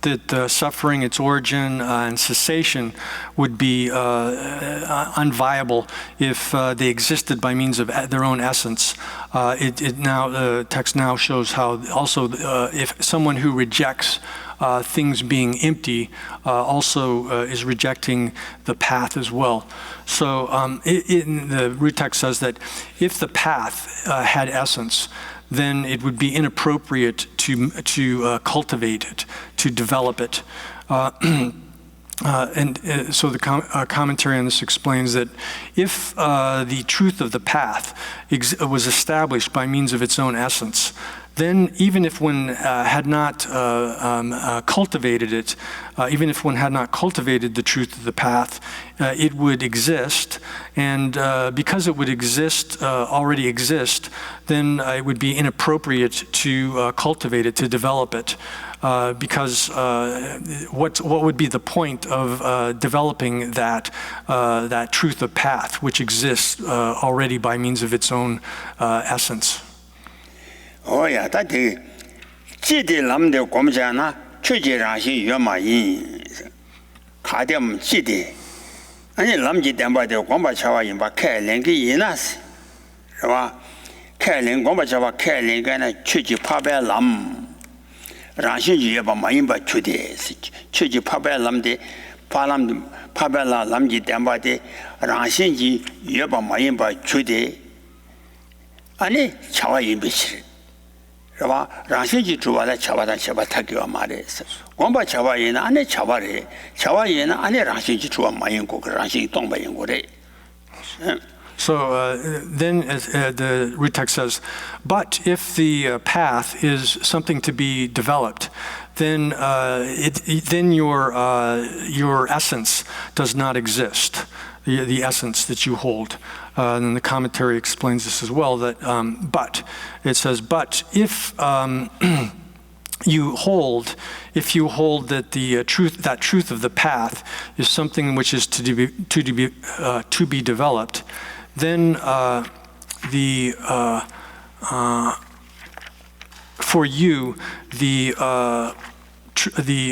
that suffering, its origin and cessation would be unviable if they existed by means of their own essence. The text now shows how also if someone who rejects things being empty also is rejecting the path as well. So the root text says that if the path had essence, then it would be inappropriate to cultivate it, to develop it. So the commentary on this explains that if the truth of the path was established by means of its own essence, then even if one had not cultivated it, even if one had not cultivated the truth of the path, it would exist. And because it would exist, already exist, then it would be inappropriate to cultivate it, to develop it. Because what would be the point of developing that truth of path, which exists already by means of its own essence? Oh yeah, that the Jidi Lam de Gomjana, Chuji Rashi Yama Yin, Kadam Jidi, and Lamji Damba de Gomba Chawa in Bakalengi Yinas, Kaling Gomba Chawa Kaling and Chuji Pabe Lam. Rashi Yaba Mayimba Chude, Chuji Pabe Lam de Palam Pabela Lamji Damba de Rashi Yaba Mayimba Chude, Ani Chawa Yibishi. Rashi Chuala Chavada Chabataki Mares. Gomba Chavayena, Ane Chavare, Chavayena, Ane Rashi Chua Mayanko, Rashi Tomba Yangore. So then the root text says, but if the path is something to be developed, then then your essence does not exist, the essence that you hold. And the commentary explains this as well, that but it says, but if you hold that the truth of the path is something which is to be developed, then for you the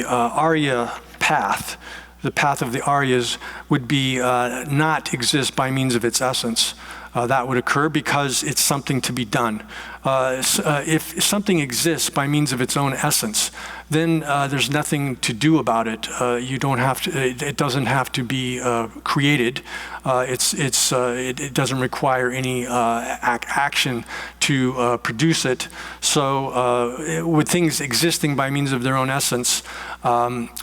Arya path, the path of the Aryas, would be not exist by means of its essence. That would occur because it's something to be done. If something exists by means of its own essence, then there's nothing to do about it. You don't have to. It doesn't have to be created. It doesn't require any action to produce it. So with things existing by means of their own essence,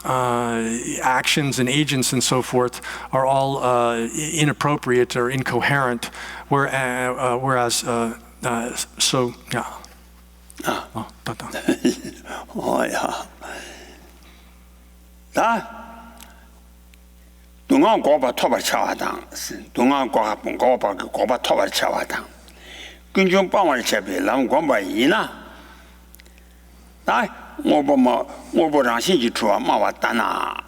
actions and agents and so forth are all inappropriate or incoherent. Whereas so yeah. Oh yeah. That Dunga Goba Toba Chawadang, Dunga Goba Toba Chawadang. Kunjum Power Chabi, Lam Gomba Yina. That Moborashi Chua Mawatana.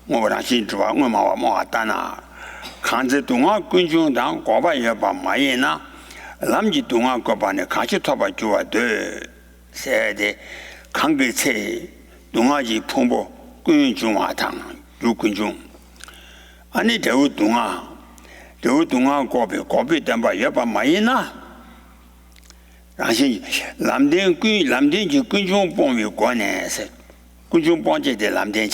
Moborashi Chua Mawatana. Kanze Dunga Kunjum Dang Goba Yaba Mayena. Lamji Dunga Gobane Kashi Toba Jua de said Kangi Dungaji Pumbo Kunjum Atang, Jukunjum. Ani Dewu Dunga Gobi Damba Yaba Mayena. Rashi Lamden Kunjum Pong Gone said Kunjum Ponje de Lamden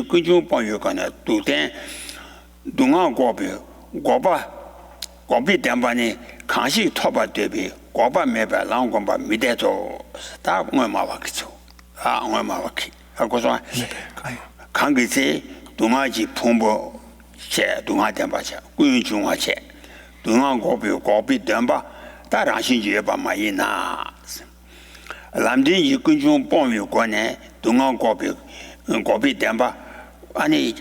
Kunjum Pong Gone, Duten Dunga Gobi Dambani. Kanshi Toba Debi, Goba Meba, Langomba, Mideto, Star Mawaki, Mawaki. I goes on Kangi, Dumaji Pumbo, Che, Duma Dembacha, Gunjuma Che, Dunga Gobi Demba, Tarashi Yeba Mayina. Lamdi Kunjum Bomb Gone, Dunga Gobi Demba, Ani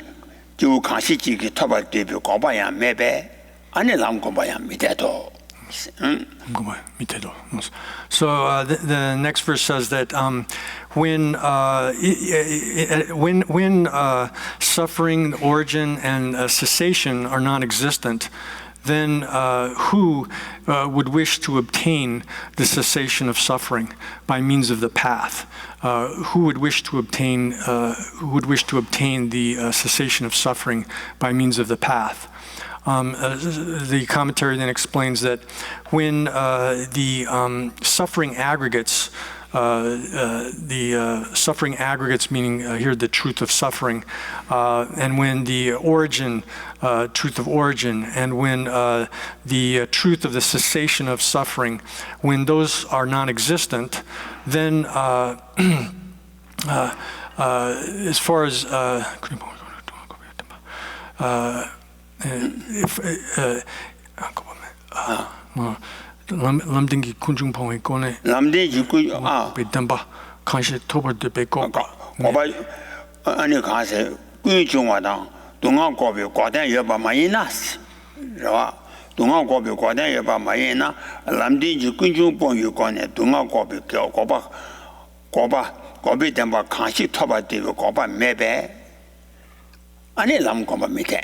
Ju Kanshi Toba Debi, Gobaya Mebe, Ani Langomba Mideto. So the next verse says that when suffering, origin, and cessation are non-existent, then who would wish to obtain the cessation of suffering by means of the path? Who would wish to obtain the cessation of suffering by means of the path? The commentary then explains that when the suffering aggregates, suffering aggregates meaning here the truth of suffering, and when the origin, truth of origin, and when the truth of the cessation of suffering, when those are non-existent, then as far as 람딩기 군중봉에 꺼내 남대지 그 베담바 간시 토버드 베고 고바 아니 가세 꾸중화당 동안고비 과단 여바 마이나스 라 동안고비 과단 여바 마이나 남대지 군중봉 요건에 동안고비 고바 고비 담바 간시 토버드 고바 메베 아니 남고바 밑에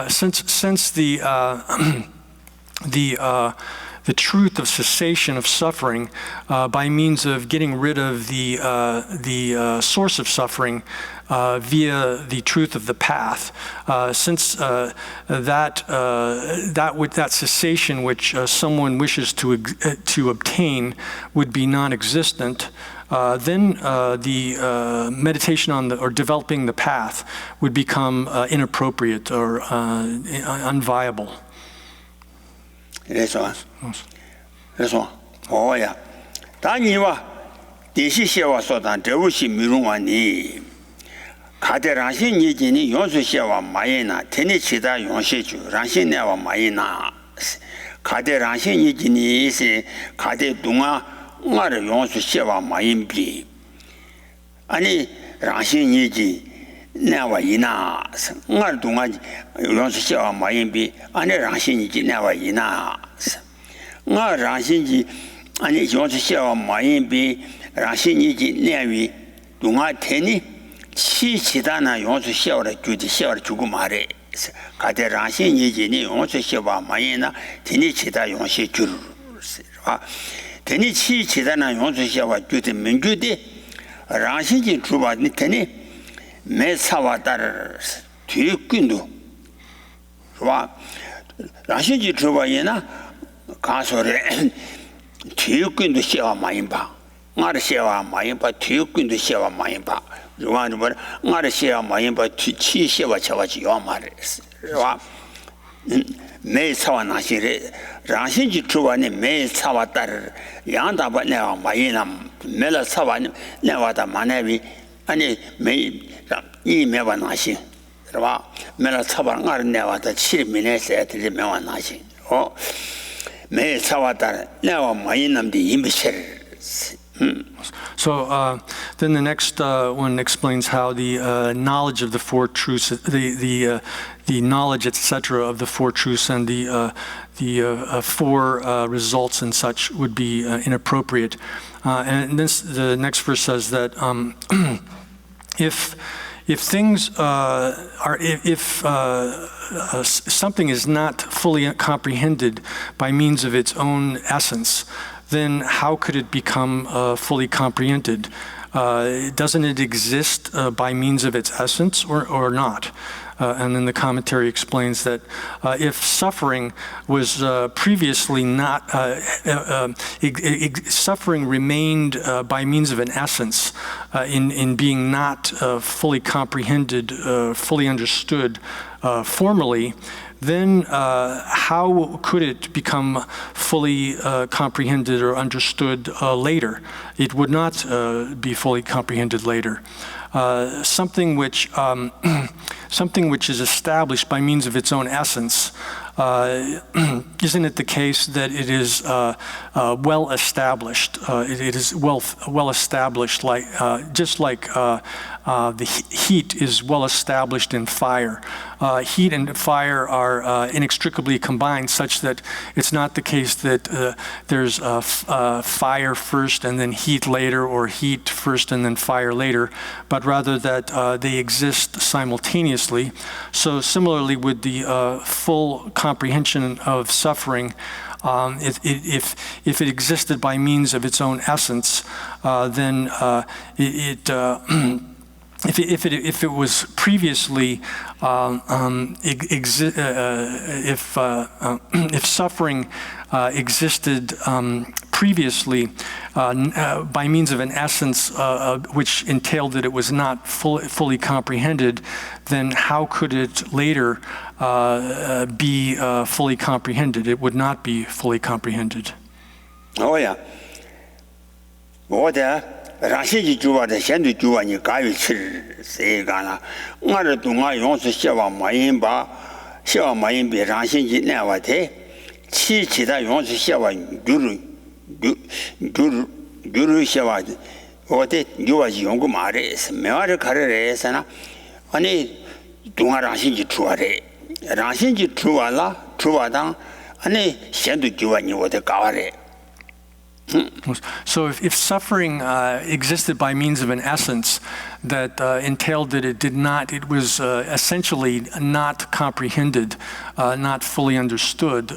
since the truth of cessation of suffering by means of getting rid of the source of suffering via the truth of the path, since that cessation which someone wishes to obtain would be non-existent, then the meditation on or developing the path would become inappropriate or unviable. 그래서 뭐야 단위와 대시시와 소단 대우시 미루와니 가대랑신 이진이 용수시와 마이나 테니치다 용시주 랑신내와 마이나 가대랑신 이진이 시 가대 동아 응아를 용수시와 마인비 아니 랑신 이지 내와 이나 응아를 동아 용수시와 마인비 아니 랑신 이지 내와 이나 nga rangxinji ani yongzi xewa mayinbi rangxinji newi dunga teni chi chidana yongzi xewa la jugu mare kade rangxinji ni yongzi xewa mayina teni chida yongzi juru teni chi chidana yongzi xewa jugu mingyudi rangxinji juba ni teni me sawa dar tuyu kundu rangxinji juba yina 가서래 뒤꾼도 시와 많이 봐. 나를 시와 많이 봐. 뒤꾼도 시와 많이 봐. 요한은 뭐 나를 시와 많이 봐. 뒤치 시와 쳐가지 요 말했어. 와. 매 사와 나시래. 라신지 주관에 매 사와 따르 양다 봐 내가 많이나 매라 사와 내가다 만나비 아니 매이 매와 나시. 봐. 매라 사와 나를 내가다 7미네세 들이 매와 나시. So then the next one explains how the knowledge of the four truths, the knowledge, etc., of the four truths and the four results and such would be inappropriate. And the next verse says that if things something is not fully comprehended by means of its own essence, then how could it become fully comprehended? Doesn't it exist by means of its essence or not? And then the commentary explains that if suffering was previously not, suffering remained by means of an essence in being not fully comprehended, fully understood formally, then how could it become fully comprehended or understood later? It would not be fully comprehended later. Something which is established by means of its own essence, isn't it the case that it is well established? It is well established, like just like the heat is well established in fire. Heat and fire are inextricably combined, such that it's not the case that there's fire first and then heat later, or heat first and then fire later, but rather that they exist simultaneously. So similarly with the full comprehension of suffering, if it existed by means of its own essence, then if it was previously if suffering existed previously by means of an essence which entailed that it was not fully comprehended, then how could it later be fully comprehended? It would not be fully comprehended. Oh yeah. 라시지 주와의 현대 주와니 가위 칠 세가나 나를 동아 용수 시와 마인바 시와 마인비 라시지 내와대 치치다 용수 샤와 주루 샤와 어때 요아지 연구 말해서 매화를 가르래서나 아니 동아랑신지 주와래 랑신지 주와당 아니 현도 주와니 어디 가와래. So if suffering existed by means of an essence that entailed that it was essentially not comprehended, not fully understood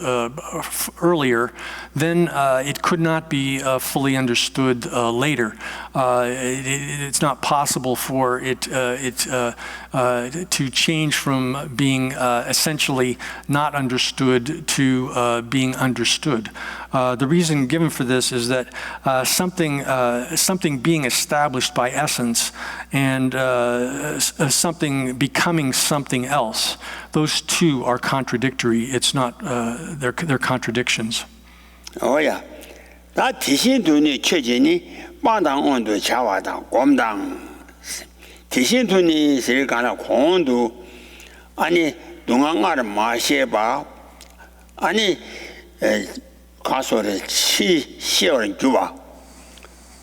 earlier, then it could not be fully understood later. It's not possible for it to change from being essentially not understood to being understood. The reason given for this is that something being established by essence and something becoming something else, those two are contradictory. It's not, they're contradictions. Oh yeah. 다 대신돈이 최진이 마당 온도 자와당 곰당 대신돈이 세가나 공도 아니 동안가를 마셔봐 아니 가서를 시시어는 주와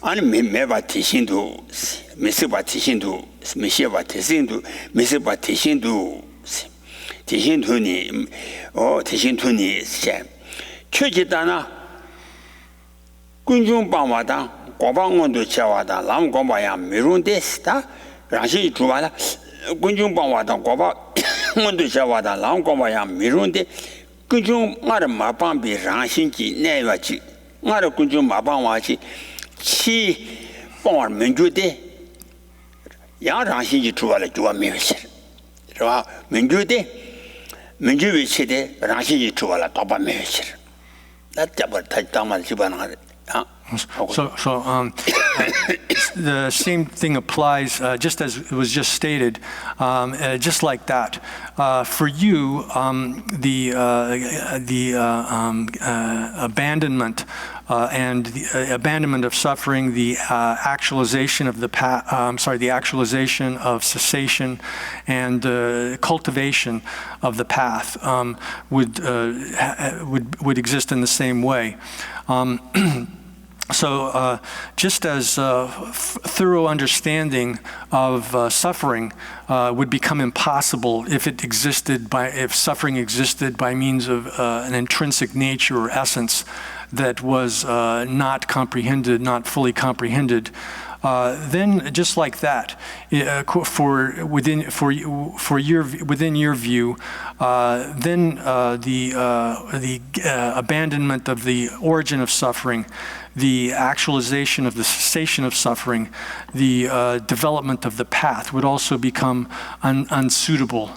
아니 매바 대신도 메스바 대신도 메시바 대신도 메스바 대신도 대신돈이 대신돈이 최지다나 군중방와당 고방원도 차와당 남고바야 미룬데스다 라시 주와다 군중방와당 고방원도 차와당 남고바야 미룬데 군중 마르 마방비 라신지 내와지 마르 군중 마방와지 치 방와 민주대 양 라신지 주와라 주와 미시 라 민주대 민주위치대 라신지 주와라 도바 미시 나잡을 타이tam을 집어나가 So the same thing applies, just as it was just stated, just like that. For you, the abandonment and the abandonment of suffering, the actualization of the actualization of cessation, and cultivation of the path would exist in the same way. So just as thorough understanding of suffering would become impossible if suffering existed by means of an intrinsic nature or essence that was not comprehended, not fully comprehended, then just like that, within your view, then the abandonment of the origin of suffering, the actualization of the cessation of suffering, the development of the path would also become unsuitable,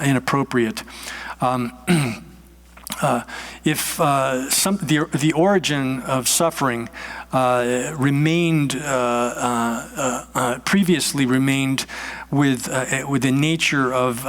inappropriate. If the origin of suffering previously remained with the nature of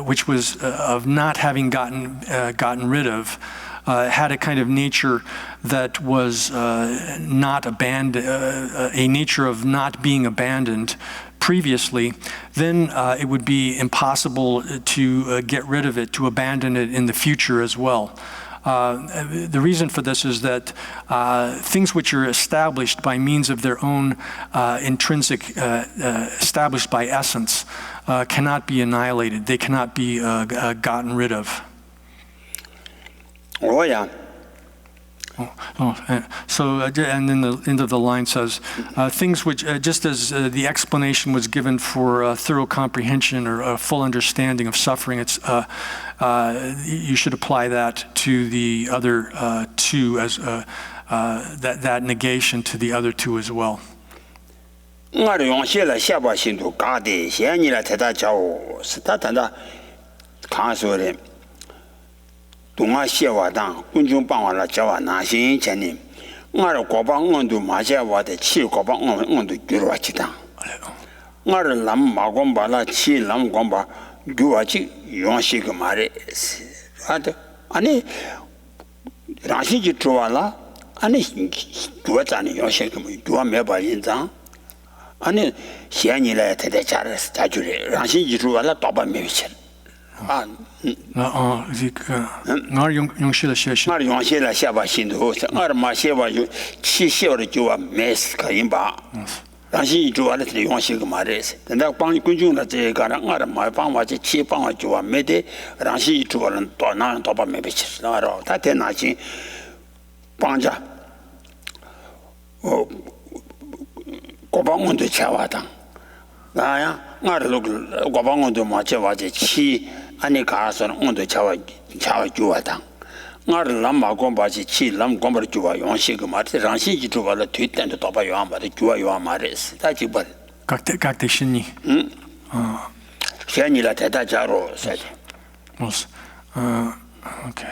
which was of not having gotten rid of, had a kind of nature that was not abandoned, a nature of not being abandoned previously, then it would be impossible to get rid of it, to abandon it in the future as well. The reason for this is that things which are established by means of their own intrinsic, established by essence, cannot be annihilated. They cannot be gotten rid of. Oh, yeah. So, and then the end of the line says, things which, just as the explanation was given for thorough comprehension or a full understanding of suffering, it's you should apply that to the other two as that negation to the other two as well. 동아 시와당 군중 방와라 자와 나신 전님 나를 고방 온도 마자와데 치 고방 온도 규로와치다 나를 남 마곰바라 치 남곰바 규와치 용시그 말에 아니 라시지 좋아라 아니 규와자니 용시그 규와 매발인자 아니 시안이라 대대 잘했어 자주래 라시지 좋아라 도바 매치 아 나 용실의 셰시. 말 용실의 샤바 신도 얼마 샤바 치시어의 주와 메스가 임바 당시 주와를 용실 그 말에서 근데 방 군중의 제가랑 얼마 방와지 치방와 주와 메데 당시 주와는 또 나는 또 밤에 비치 나로 다 대나지 방자 고방원도 차와당 나야 나를 고방원도 마쳐와지 치 아니 가서는 온도 차와 주와당 나를 남마고 바지 치 남고버 주와 용시 그 말에 랑시지 주와를 뒤때도 또 봐요 안 봐도 주와 요 말에서 다 지버 각대 신니. 시안이라 대다 자로 사지 Okay.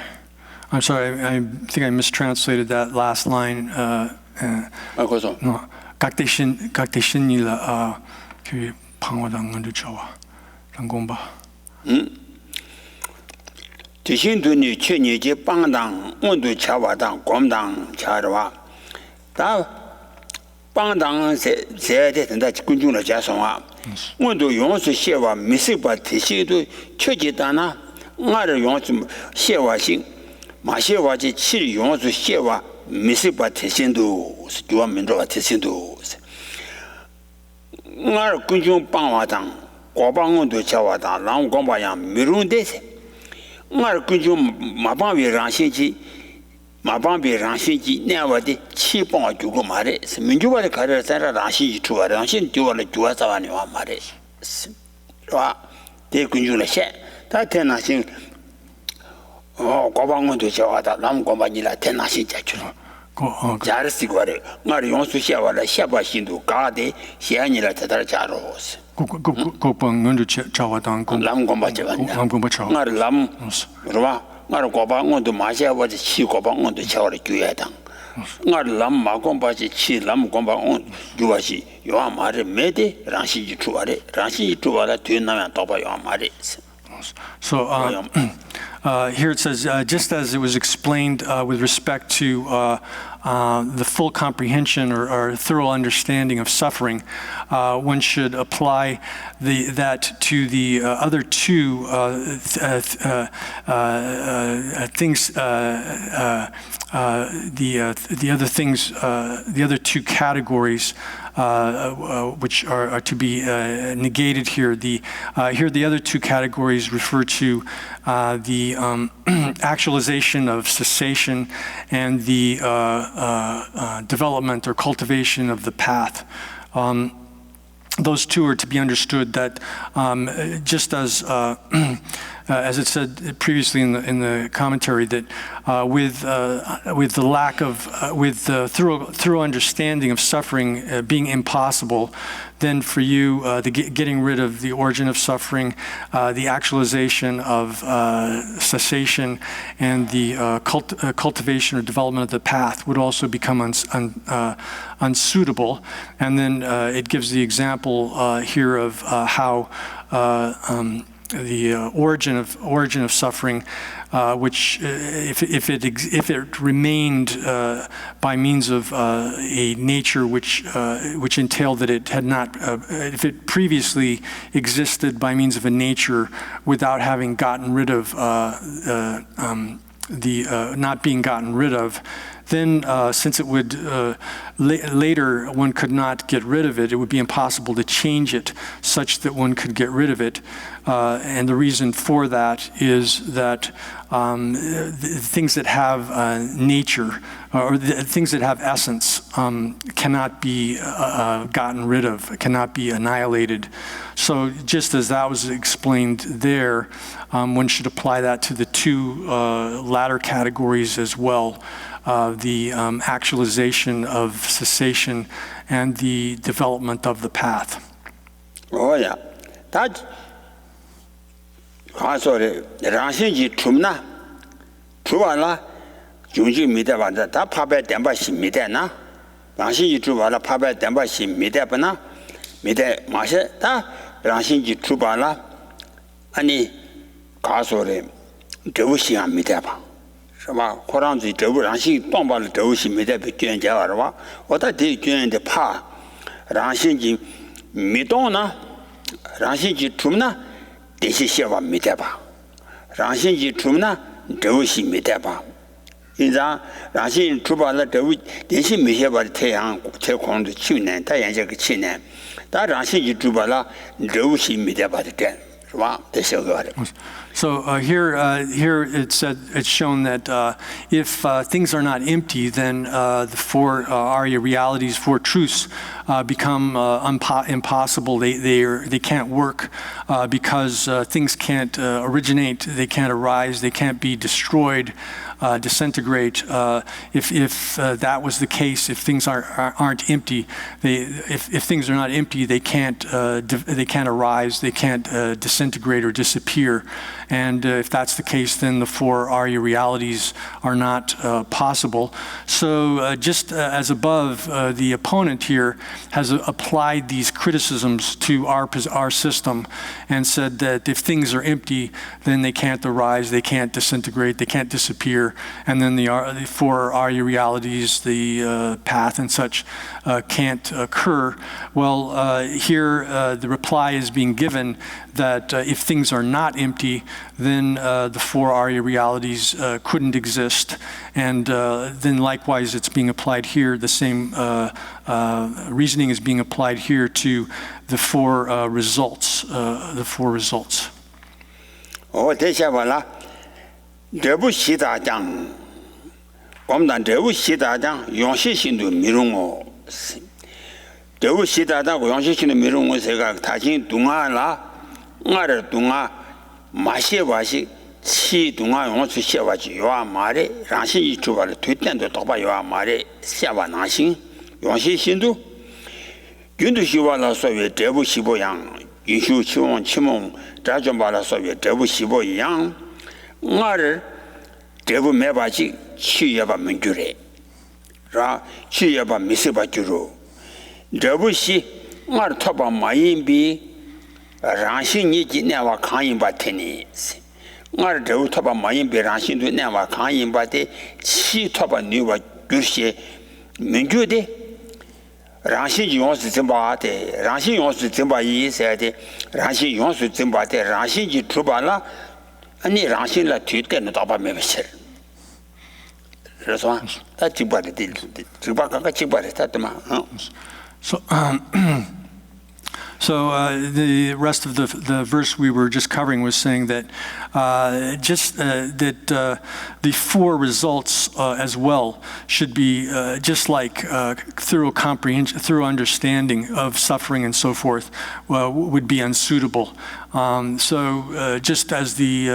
I'm sorry. I think I mistranslated that last line. 그래서 각대 신니라 그 방어당은 좋아. 랑공바. 대신도니 최니제 방당 온도 차와당 곰당 차르와 다 방당 세대 된다 군중의 자성화 온도 용수 시와 미스바 대시도 최지다나 나를 용수 시와신 마시와지 칠 용수 시와 미스바 대신도 주와 민족의 대신도 나를 군중 방와당 고방온도 차와당 랑공바양 미룬데세 나를 군중 마방비 랑신지 내와디 치봉 주고 말해 민주화를 가르쳐라 랑신지 주와 랑신 주와를 주와서와니 와 말해 와 대군중의 다 대나신 고방원도 저와다 남고만이라 대나신 자주로 잘쓰고 말해 나를 용수 시와라 시아바신도 가데 시안이라 대달 자로스 고방은 저와당 남공바 저. 나를 남 그러와 나를 고방원도 마시아바지 치 고방원도 저를 주야당 나를 남 마공바지 치 남공방원 주와시 요 말에 메데 랑시지 주와래 랑시지 주와라 뒤나면 또 봐요 말에 So here it says, just as it was explained with respect to the full comprehension or thorough understanding of suffering, one should apply that to the other two things, the other two categories which are to be negated here. Here the other two categories refer to the actualization of cessation and the development or cultivation of the path. Those two are to be understood that just as it said previously in the commentary, that with the lack of thorough understanding of suffering being impossible, then for you the getting rid of the origin of suffering, the actualization of cessation, and the cultivation or development of the path would also become unsuitable. And then it gives the example here of how the origin of suffering, which if it remained by means of a nature which entailed that it had not, if it previously existed by means of a nature without having gotten rid of not being gotten rid of, then since it would later one could not get rid of it, it would be impossible to change it such that one could get rid of it. And the reason for that is that things that have nature or things that have essence cannot be gotten rid of, cannot be annihilated. So just as that was explained there, one should apply that to the two latter categories as well. The actualization of cessation and the development of the path. Oh yeah, that. 가서래 랑신지 춤나 주와라 중지 미대 반다 다 파배 댐바시 미대나 랑신지 주와라 파배 댐바시 미대바나 미대 마셔 다 랑신지 주와라 아니 가서래 저우시한 미대바 是吧 고랑지 저우 랑신 동바를 저우시 미대 비견 자와라 어다 대견데 파 랑신지 미동나 랑신지 춤나 대시 시와 미대바 랑신지 주나 저우시 미대바 인자 랑신 주발라 저우 대신 미해바 태양 태공도 치는 다 연제 그 치는 다 랑신지 주발라 저우시 미대바 된是吧 So here it's shown that if things are not empty, then the four Arya realities, four truths, become impossible. They can't work because things can't originate, they can't arise, they can't be destroyed, disintegrate. If that was the case, if things aren't empty, if things are not empty, they can't arise, they can't disintegrate or disappear. And if that's the case, then the four Arya realities are not possible. So just as above, the opponent here has applied these criticisms to our system and said that if things are empty, then they can't arise, they can't disintegrate, they can't disappear, and then the four Arya realities, the path and such, can't occur. Well, here the reply is being given that if things are not empty, then the four Arya realities couldn't exist. And then likewise, it's being applied here, the same reasoning is being applied here to the four results, Oh, 这下完了，这部西大讲，我们这部西大讲，永续性的没容我，这部西大讲永续性的没容我，这个他进东岸了，我这东岸马些话是，去东岸用出些话就有啊马的，让些一出来了，推荐都倒把有啊马的，些话难行，永续性的，军队希望了所谓这部西不样。允许期望期望，这就把它所谓这部西部一样，我这这部没把起，去也把门住嘞，是吧？去也把没事把住住，这部西我这他把马银币，让心你今年我抗银把天呢，我这部他把马银币让心对年我抗银把的，去他把你把住些门住的。让心用是怎么的？让心用是怎么意思的？让心用是怎么的？让心就出版了，你让心了推荐的大把没事，是吧？他进步的，进步刚刚进步的，他怎么？So the rest of the verse we were just covering was saying that the four results as well should be just like thorough comprehension, thorough understanding of suffering and so forth would be unsuitable. So just as the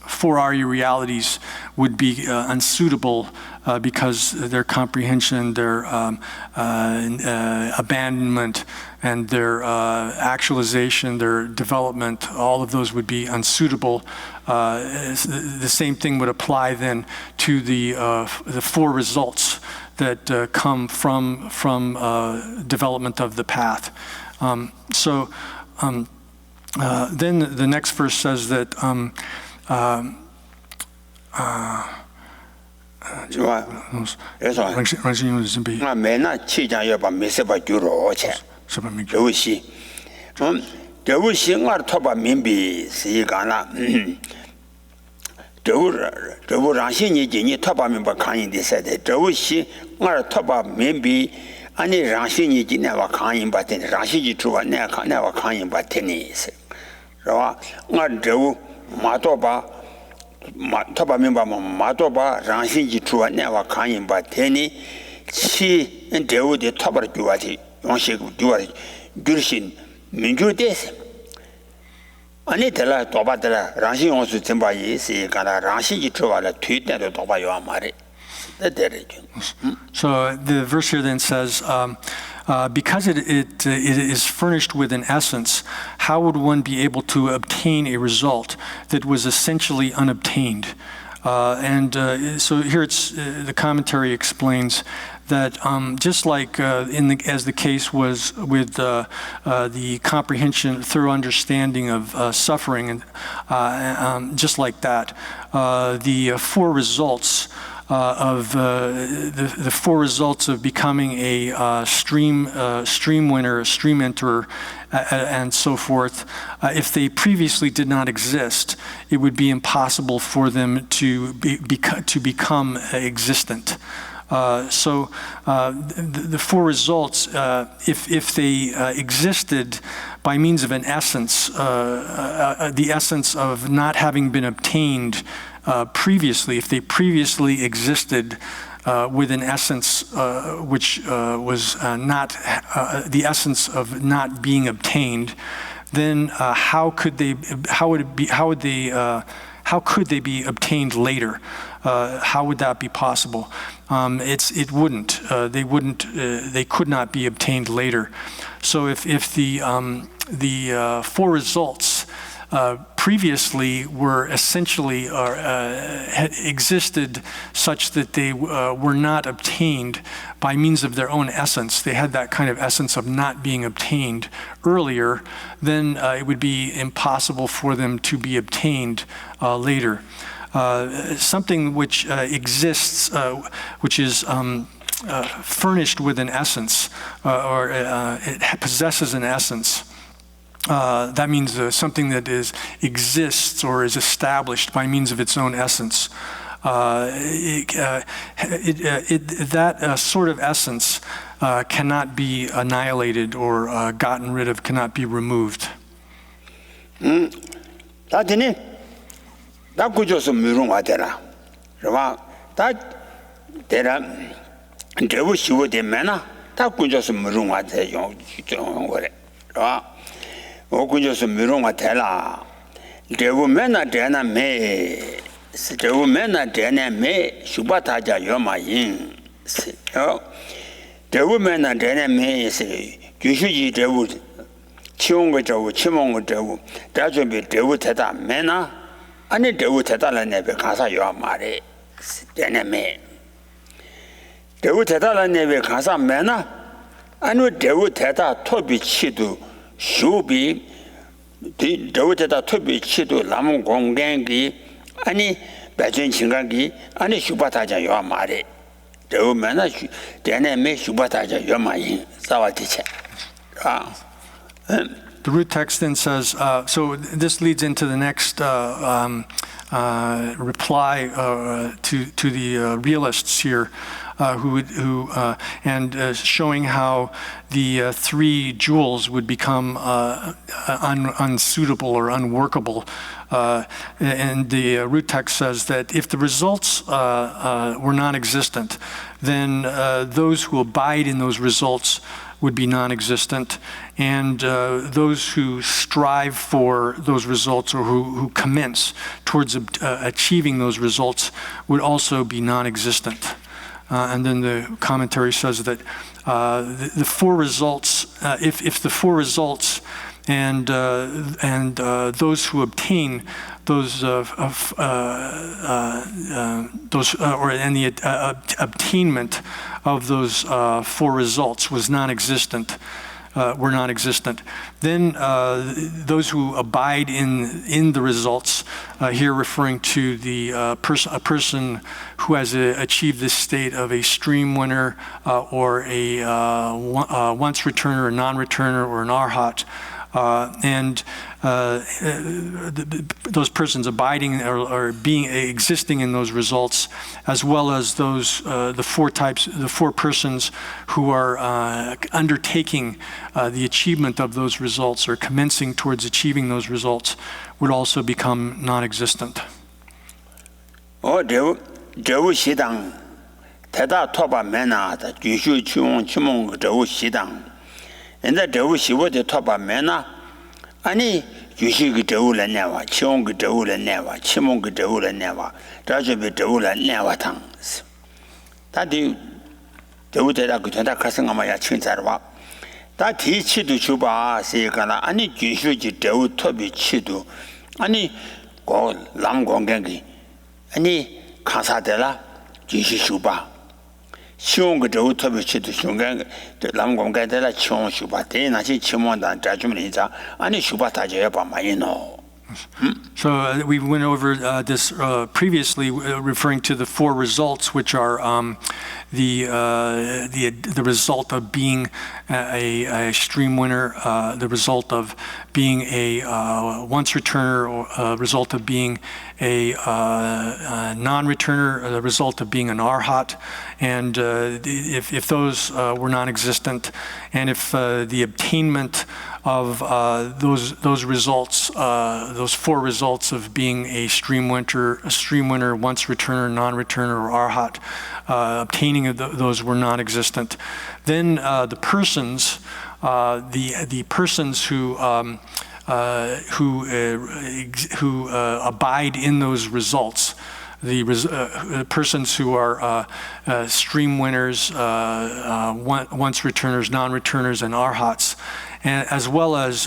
four Arya realities would be unsuitable because their comprehension, their abandonment, and their actualization, their development, all of those would be unsuitable. The same thing would apply then to the four results that come from development of the path. Then the next verse says that 좋아. 그래서 아 맨날 치장여 봐 메세바 주로 체. 저우시. 저우시 말 토바 민비 시간라. 저우 랑신이 진이 토바 민바 강인데 세대. 저우시 말 토바 민비 아니 랑신이 진내와 강인 받더니 랑신이 주와 내가 강인 받더니. 그러와 말 저우 마토바 토바 민바 마토바 랑신지 주와 내와 강인 받더니 치 저우데 토바를 주와지 용식 주와지 줄신 민주대세 아니 달라 도바달라 랑신 용수 전바이 세가라 랑신지 주와라 tweet대로 도바요 말이 So the verse here then says because it is furnished with an essence, how would one be able to obtain a result that was essentially unobtained? So here the commentary explains that just like as the case was with the comprehension, thorough understanding of suffering, and just like that, the four results the four results of becoming a stream winner, a stream enterer, and so forth, if they previously did not exist, it would be impossible for them to become existent. The four results, if they existed by means of an essence, the essence of not having been obtained previously, if they previously existed with an essence which was not the essence of not being obtained, then how could they be obtained later? How would that be possible? It wouldn't. They could not be obtained later. So if the four results previously were essentially had existed such that they were not obtained by means of their own essence, they had that kind of essence of not being obtained earlier, then it would be impossible for them to be obtained later. Something which exists, which is furnished with an essence, or it possesses an essence. That means something that exists or is established by means of its own essence. That sort of essence cannot be annihilated or gotten rid of, cannot be removed. 다 구조서 미루가 되나 그봐 다 되라 대부 시고 되면은 다 구조서 미루가 되요 거래 그봐 어 구조서 미루가 되라 대부 맨나 되나 매 대부 맨나 되나 매 슈바타자 요마인 대부 맨나 되나 매 규슈지 대부 치용거 저거 치몽거 저거 다 준비 대부 되다 매나 아니 대우 대달한 내배 가사 요 말에 되네매 대우 대달한 내배 가사 매나 아니 대우 대다 토비치도 슈비 대우 대다 토비치도 남은 공간기 아니 배전 신강기 아니 슈바타자 요 말에 대우 매나 되네매 슈바타자 요 말이 사와티체 The root text then says, so this leads into the next reply to the realists here, showing how the three jewels would become unsuitable or unworkable. And the root text says that if the results were non-existent, then those who abide in those results would be non-existent, and those who strive for those results or who commence towards achieving those results would also be non-existent. And then the commentary says that the four results, if the four results and those who obtain those obtainment of those four results was non-existent, were non-existent. Then those who abide in the results, here referring to a person who has achieved this state of a stream winner or a once returner, a non-returner, or an arhat. Those persons abiding or existing in those results, as well as those the four persons who are undertaking the achievement of those results or commencing towards achieving those results, would also become non-existent. 저우 시당 대다 토바 메나다 규슈 추용 추몽 저우 시당 근데 저우 시보데 토바 메나 아니 규슈기 저우를 내와 추용기 저우를 내와 추몽기 저우를 내와 다저비 저우를 내와 당 다디 저우대라 그 전다 가성아마야 친자와 다 뒤치도 주바 세가나 아니 규슈지 저우 토비 치도 아니 고 남공경기 아니 가사되라 지시슈바 시온 그 저우 토비치도 중간 남공경대라 치온 슈바 대나시 치몬단 자주문이자 아니 슈바 다져야 봐 많이 노 So we went over this previously, referring to the four results, which are the result of being a stream winner, the result of being a once returner, or result of being a non-returner, the result of being an arhat, and if those were non-existent, and if the attainment of those results, those four results of being a stream winner, once returner, non-returner, or arhat, obtaining of those were non-existent, then the persons who abide in those results, the persons who are stream winners, once returners, non-returners, and arhats, and as well as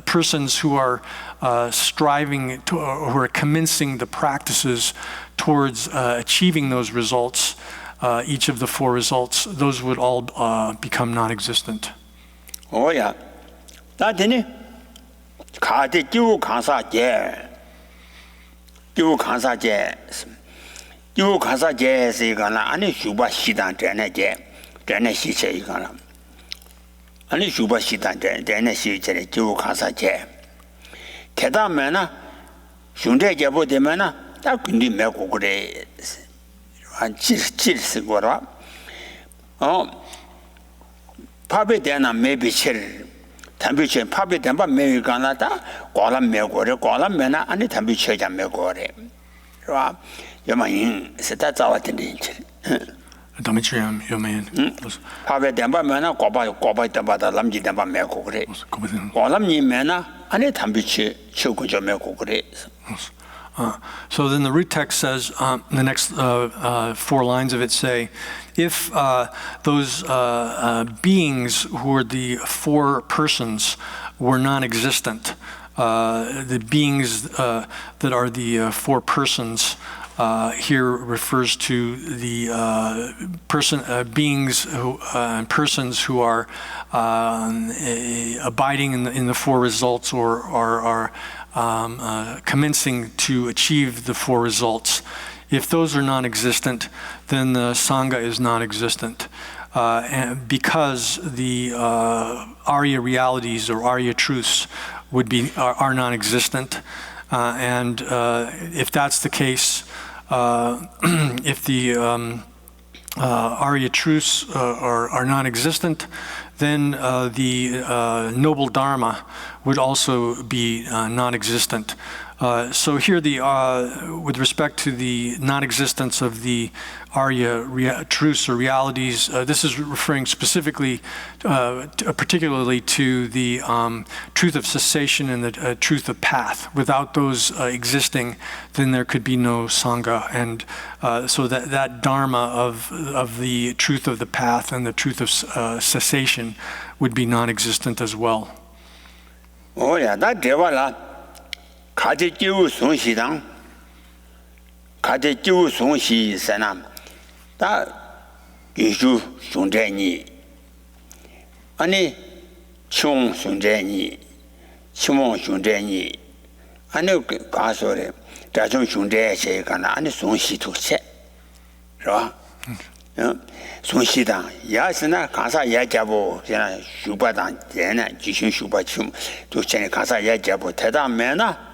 persons who are striving to, or who are commencing the practices towards achieving those results, each of the four results, those would all become non-existent. Oh yeah, that didn't. Kade jiwu kansa je se gana ani shuba shidan dene shi che gana ani shuba shidan dene shi che jiwu kansa je teda mena shunde je bo de mena ta kundi me ko gure an chi se gora pabe dena maybe cher tambichen pabe demba me gana ta qolam me gore qolam mena ani tambiche ja me gore right yamayin seta zawatin din Damicham yomayin. pabe demba mena qoba demba da lamji demba me ko gore qolam ni mena ani tambiche chogo jo me ko gore. So then the root text says, the next four lines of it say, if those beings who are the four persons were non-existent, the beings that are the four persons here refers to the beings and persons who are abiding in the four results, or are commencing to achieve the four results. If those are non-existent, then the Sangha is non-existent. And because the Arya realities or Arya truths are non-existent, and if that's the case, if the Arya truths are non-existent, then the noble Dharma would also be non-existent. So here, with respect to the non-existence of the Arya truths or realities, this is referring specifically, particularly to the truth of cessation and the truth of path. Without those existing, then there could be no Sangha, and so that Dharma of the truth of the path and the truth of cessation would be non-existent as well. Oh yeah, that devala. Kade jiwu song shi dang, kade jiwu song shi sanam, da yushu song zhe ni, ani chung song zhe ni, qimong song zhe ni, ani ga so de, da chung song zhe she kana, ani song shi tu che, 是吧？song shi dang, ya se na kansa ya jabo, se na shuba dang, de na jishin shuba chum, tu che ne kansa ya jabo, te dang me na.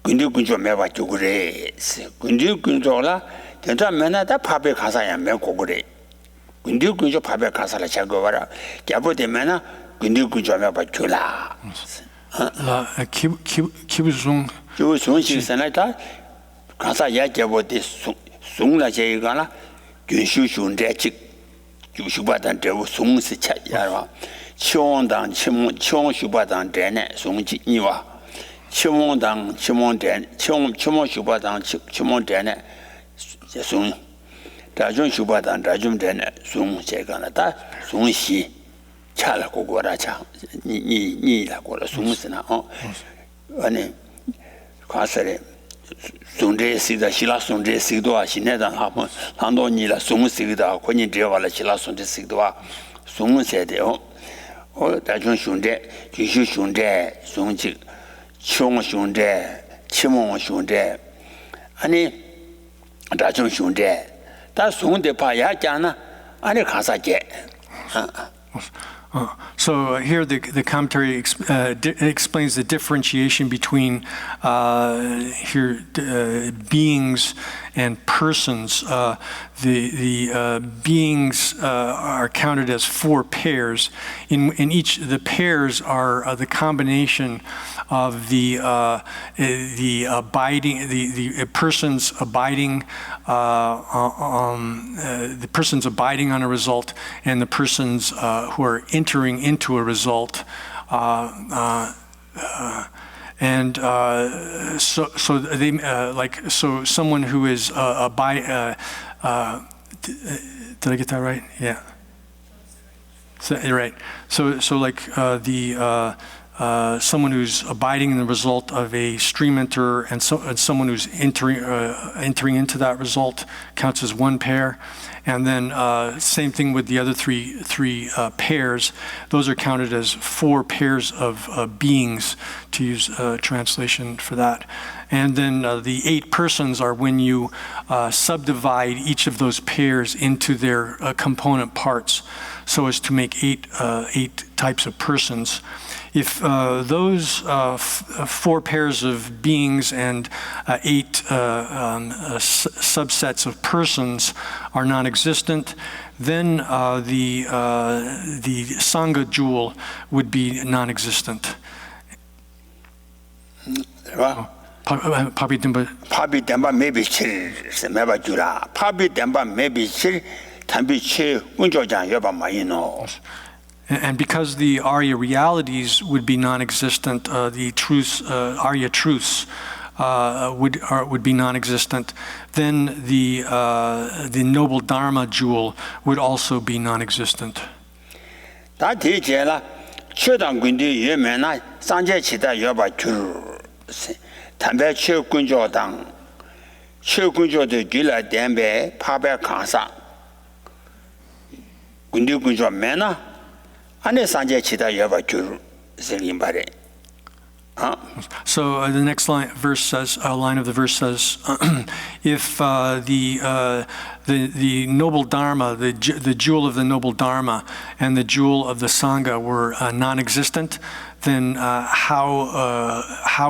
군디 군조 매바 주그래 군디 군조라 된다 맨나 다 밥에 가사야 매고 그래 군디 군조 밥에 가사라 자고 봐라 야보데 맨나 군디 군조 매바 줄라 기부송 조송시 선하다 가사 야게보데 송라 제가나 균슈슌데 직 주슈바단 데 송스 차야라 치원당 치원슈바단 데네 송지 니와 치몽당 치몽된 치몽슈바당 치몽된에 송 다중 슈바당 다중된에 송 제가나다 송시 차라고 고라차 니라고 송스나 아니 가서래 송제 시다 실라 송제 시도아 신내단 하면 한도니라 송시다 권이 되어라 실라 송제 시도아 송세대요 다중 슌데 주슈 슌데 송지 총 숑데 치몽 숑데 아니 다중 숑데 다 송데 봐야잖아 아니 가사제 So here the commentary explains the differentiation between beings and persons. The beings are counted as 4 pairs. In each, the pairs are the combination of the person's abiding on a result, and the persons who are entering into a result. So someone who is did I get that right? Yeah. So, you're right. So someone who's abiding in the result of a stream enterer, and someone who's entering into that result counts as 1 pair. And then same thing with the other three pairs. Those are counted as 4 pairs of beings, to use translation for that. And then the 8 persons are when you subdivide each of those pairs into their component parts, so as to make 8 types of persons. If those 4 pairs of beings and 8 subsets of persons are non-existent, then the Sangha jewel would be non-existent. 파비 덴바 메비칠 메바주라 파비 덴바 메비칠 담비치 운조장 여바 마이노. And because the Arya realities would be non-existent, the truths, Arya truths, would be non-existent, then the noble Dharma jewel would also be non-existent. 다 대제라 최당군디 예매나 상제치다 여바 줄 담배 최군조당 최군조의 길라 덴베 파베 강사 군디 군조 매나 안에 상제치다 여바 줄 생김바래. So the next line of the verse says, if the noble Dharma, the jewel of the noble Dharma, and the jewel of the Sangha were non-existent, then how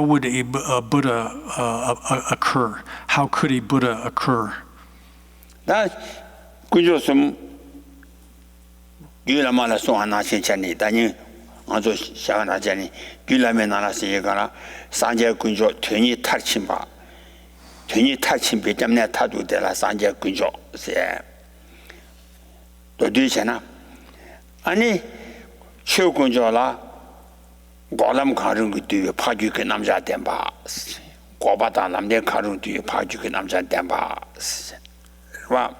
would a Buddha occur? How could a Buddha occur? 나 군조섬 유라마라 소하나 신천이 다니 아주 샤나자니 길라메 나라서 얘가라 산제 군조 되니 탈침바 되니 탈침비 때문에 타도 되라 산제 군조 세 도디잖아 아니 최군조라 고람 가는 것도 파주게 남자 된바 고바다 남대 가는 뒤에 파주게 남자 된바 와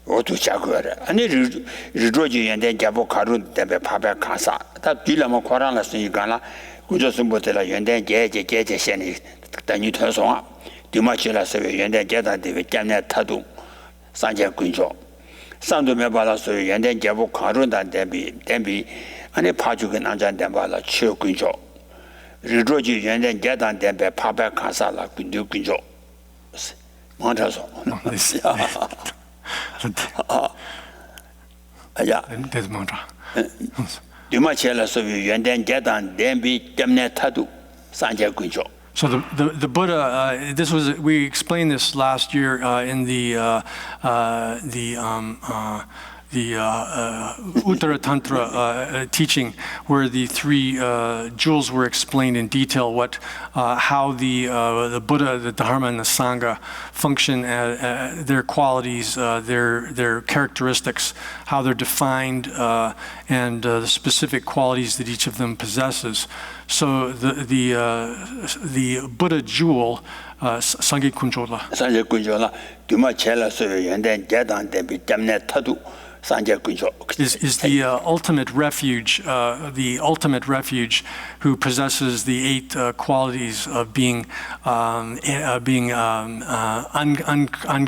오투샤거라 아니 리조지 연대 잡고 가루 때문에 파베 가사 다 뒤라면 고란을 쓰니까나 구조선 못해라 연대 제제 신이 단위 터송아 디마치라서 연대 제다 되게 짬내 타도 산제 군조 산도메 발라서 연대 잡고 가루단 대비 아니 파주게 남자 된바라 최 군조 리조지 연대 제단 대비 파베 가사라 군조 만타서 야, There's mantra. 디마치라서 연대 제단 대비 때문에 타도 산제 군조. So the Buddha, we explained this last year in the Uttara Tantra teaching, where the 3 jewels were explained in detail, how the Buddha, the Dharma, and the Sangha function, their qualities, their characteristics, how they're defined, and the specific qualities that each of them possesses. So the Buddha jewel, Sangye Kunjola. Sangye Kunjola, 디마치라서 연대 제단 대비 때문에 타도 is the ultimate refuge, who possesses the 8 qualities of being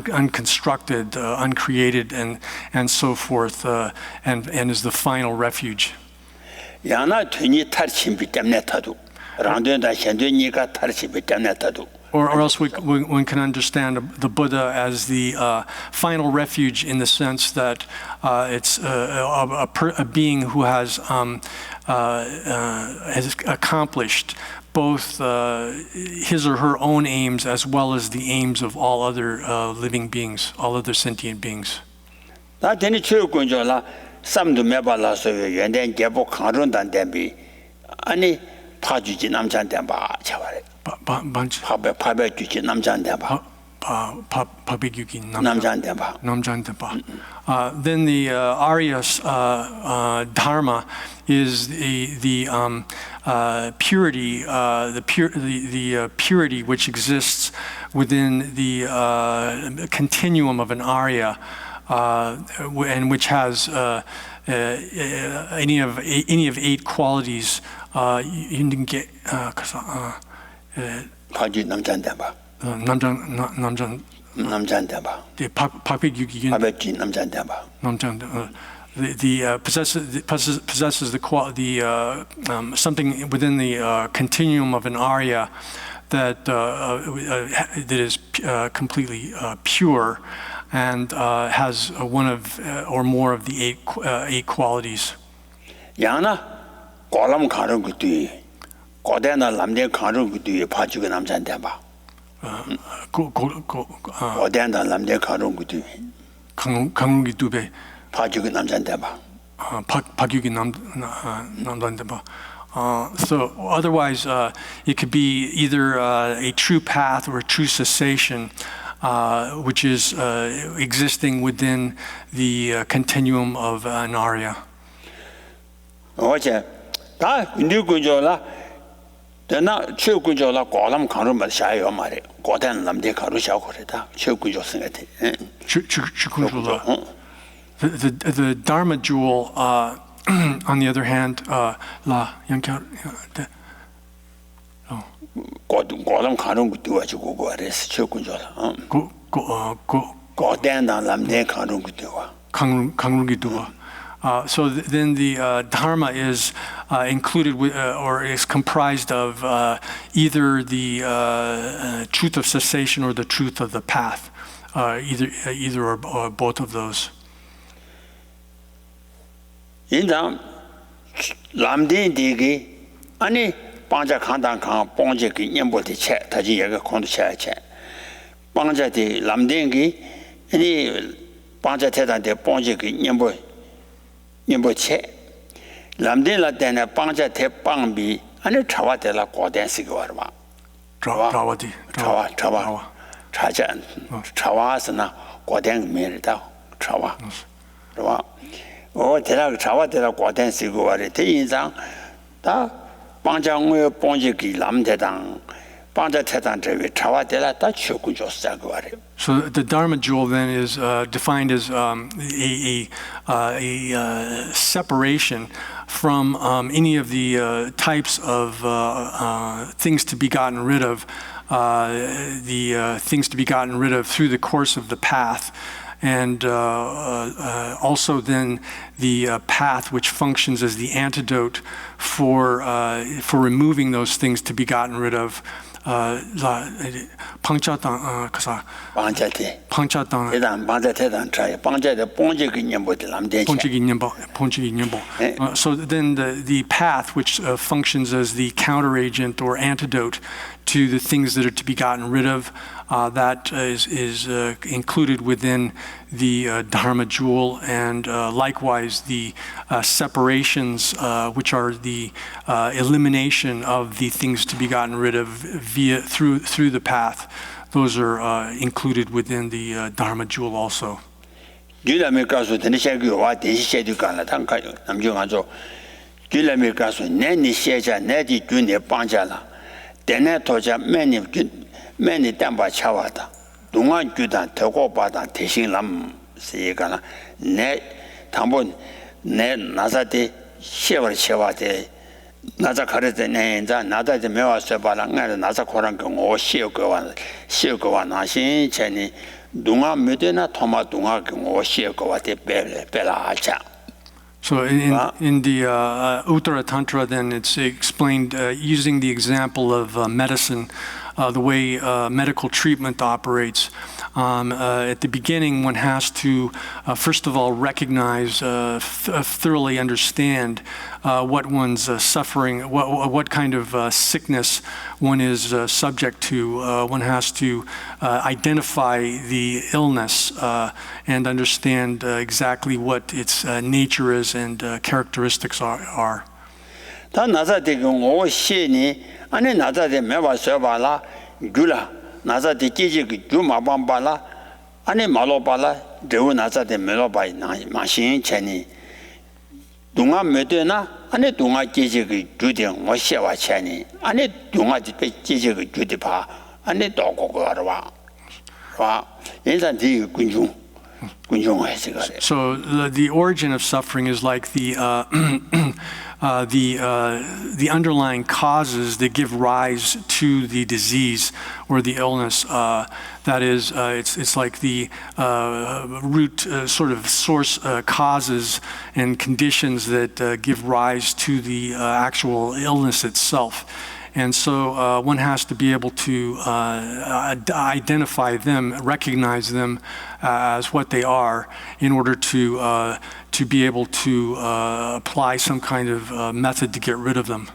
unconstructed, uncreated, and so forth, and is the final refuge. 랑된다 현대니까 다르지 bet잖아도 Or else one can understand the Buddha as the final refuge in the sense that it's a being who has accomplished both his or her own aims as well as the aims of all other living beings, all other sentient beings. 나 되니 최고군조라 삼도 매발라서 연된 개보 강론단 대비 아니 파주지 남잔데 봐 차와래 파베 주지 남잔데 봐 남잔데 봐 Then the Arya Dharma is the purity, the purity which exists within the continuum of an Arya, and which has any of 8 qualities. You can get 파주 남잔데 봐 남잔데 봐 박백육이 파베지 남잔데 봐 possesses the something within the continuum of an Arya that is completely pure and has one of or more of the 8 qualities. 야나 고람 가는 것도 고대나 남대 가는 것도 파주가 남잔데 봐 고대나 남대 가는 것도 강릉기 두배 파주가 남잔데 봐 박육이 남잔데 봐. So otherwise, it could be either a true path or a true cessation, which is existing within the continuum of an Arya. 어제 다 누구죠라 내가 최고죠라 고람 가는 말 샤요 말에 고단 남대 가루 샤고래다 최고죠 생각해 The Dharma jewel, on the other hand, la 양켜 고람 가는 것도 가지고 그래서 최고죠라 고단다 남대 가는 것도 강릉기도. So then the Dharma is included with, or is comprised of either the truth of cessation or the truth of the path, either or both of those. 인장 남대디기 아니 방자 칸단칸 봉제기 년보대 체 다지 얘가 콘도 체체 방자디 남대기 아니 방자 대단데 봉제기 년보체 남대라 때나 방자 대방비 아니 차와대라 고된시기 와봐 차와디 차잔 차와스나 고된 메르다 차와 대략 차와대라 고된시기 와래 대인상 다 방장의 봉지기 남대당 방자 대당 저기 차와대라 다 추구조 시작이 와래. So the Dharma jewel then is defined as a separation from any of the types of things to be gotten rid of, things to be gotten rid of through the course of the path, and also then the path which functions as the antidote for removing those things to be gotten rid of. 방자당 그사 방자당 일단 방자대당 차에 방자대 봉지기 년보다 남대 봉지기 년보. So then the path which functions as the counteragent or antidote to the things that are to be gotten rid of, that is included within the Dharma jewel, and likewise the separations, which are the elimination of the things to be gotten rid of through the path. Those are included within the Dharma jewel also. 길라메가서 되니셔기와 대시셔디가나 당가 남중아조 길라메가서 내니 셰자 내디 균에 방자라 대내 도자 매니 담바 차와다 동안 규단 더고바다 대신 남 세가나 내 담본 내 나자데 셰월 셰와데 나자 가르데 내자 나다데 메와서 바랑가 나자 코란 거 시어거와 나신 전에 동안 메데나 토마 동안 거 시어거와 데 벨라자. So in the Uttara Tantra, then it's explained using the example of medicine, the way medical treatment operates. At the beginning, one has to, first of all, recognize, thoroughly understand what one's suffering, what kind of sickness one is subject to. One has to identify the illness and understand exactly what its nature is and characteristics are. 다 나자데 그 오시니 아니 나자데 매바 써봐라 줄라 나자데 끼지 그 주마밤발라 아니 말로발라 저 나자데 메로바이 마신 체니 동아 메되나 아니 동아 끼지 그 주된 오시와 체니 아니 동아지 끼지 그 주디파 아니 도고거와 와 인산디 군중 So the origin of suffering is like the underlying causes that give rise to the disease or the illness. That is, it's like the root sort of source causes and conditions that give rise to the actual illness itself. And so one has to be able to identify them, recognize them as what they are in order to be able to apply some kind of method to get rid of them.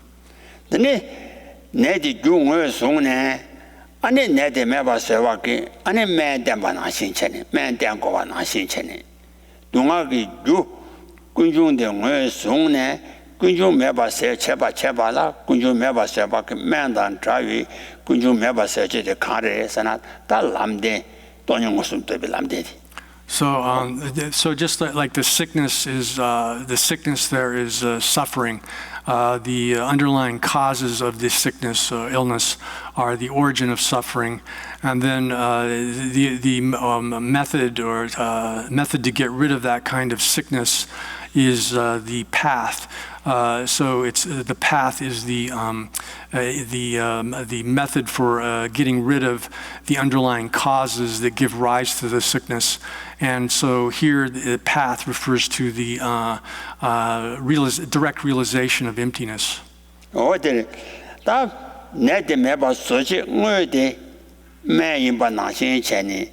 군중 매바세 체바라 군중 매바세 바케 맨단 자위 군중 매바세 제제 카레사나 달람데 돈용고숨 때비 람데디. So just like the sickness is the sickness there is suffering. The underlying causes of this sickness, illness, are the origin of suffering, and then the method or method to get rid of that kind of sickness is the path. So it's the path is the method for getting rid of the underlying causes that give rise to the sickness. And so here the path refers to the direct realization of emptiness. 어디 다 내데 매바 소지 뭐데 매인바 나신 전에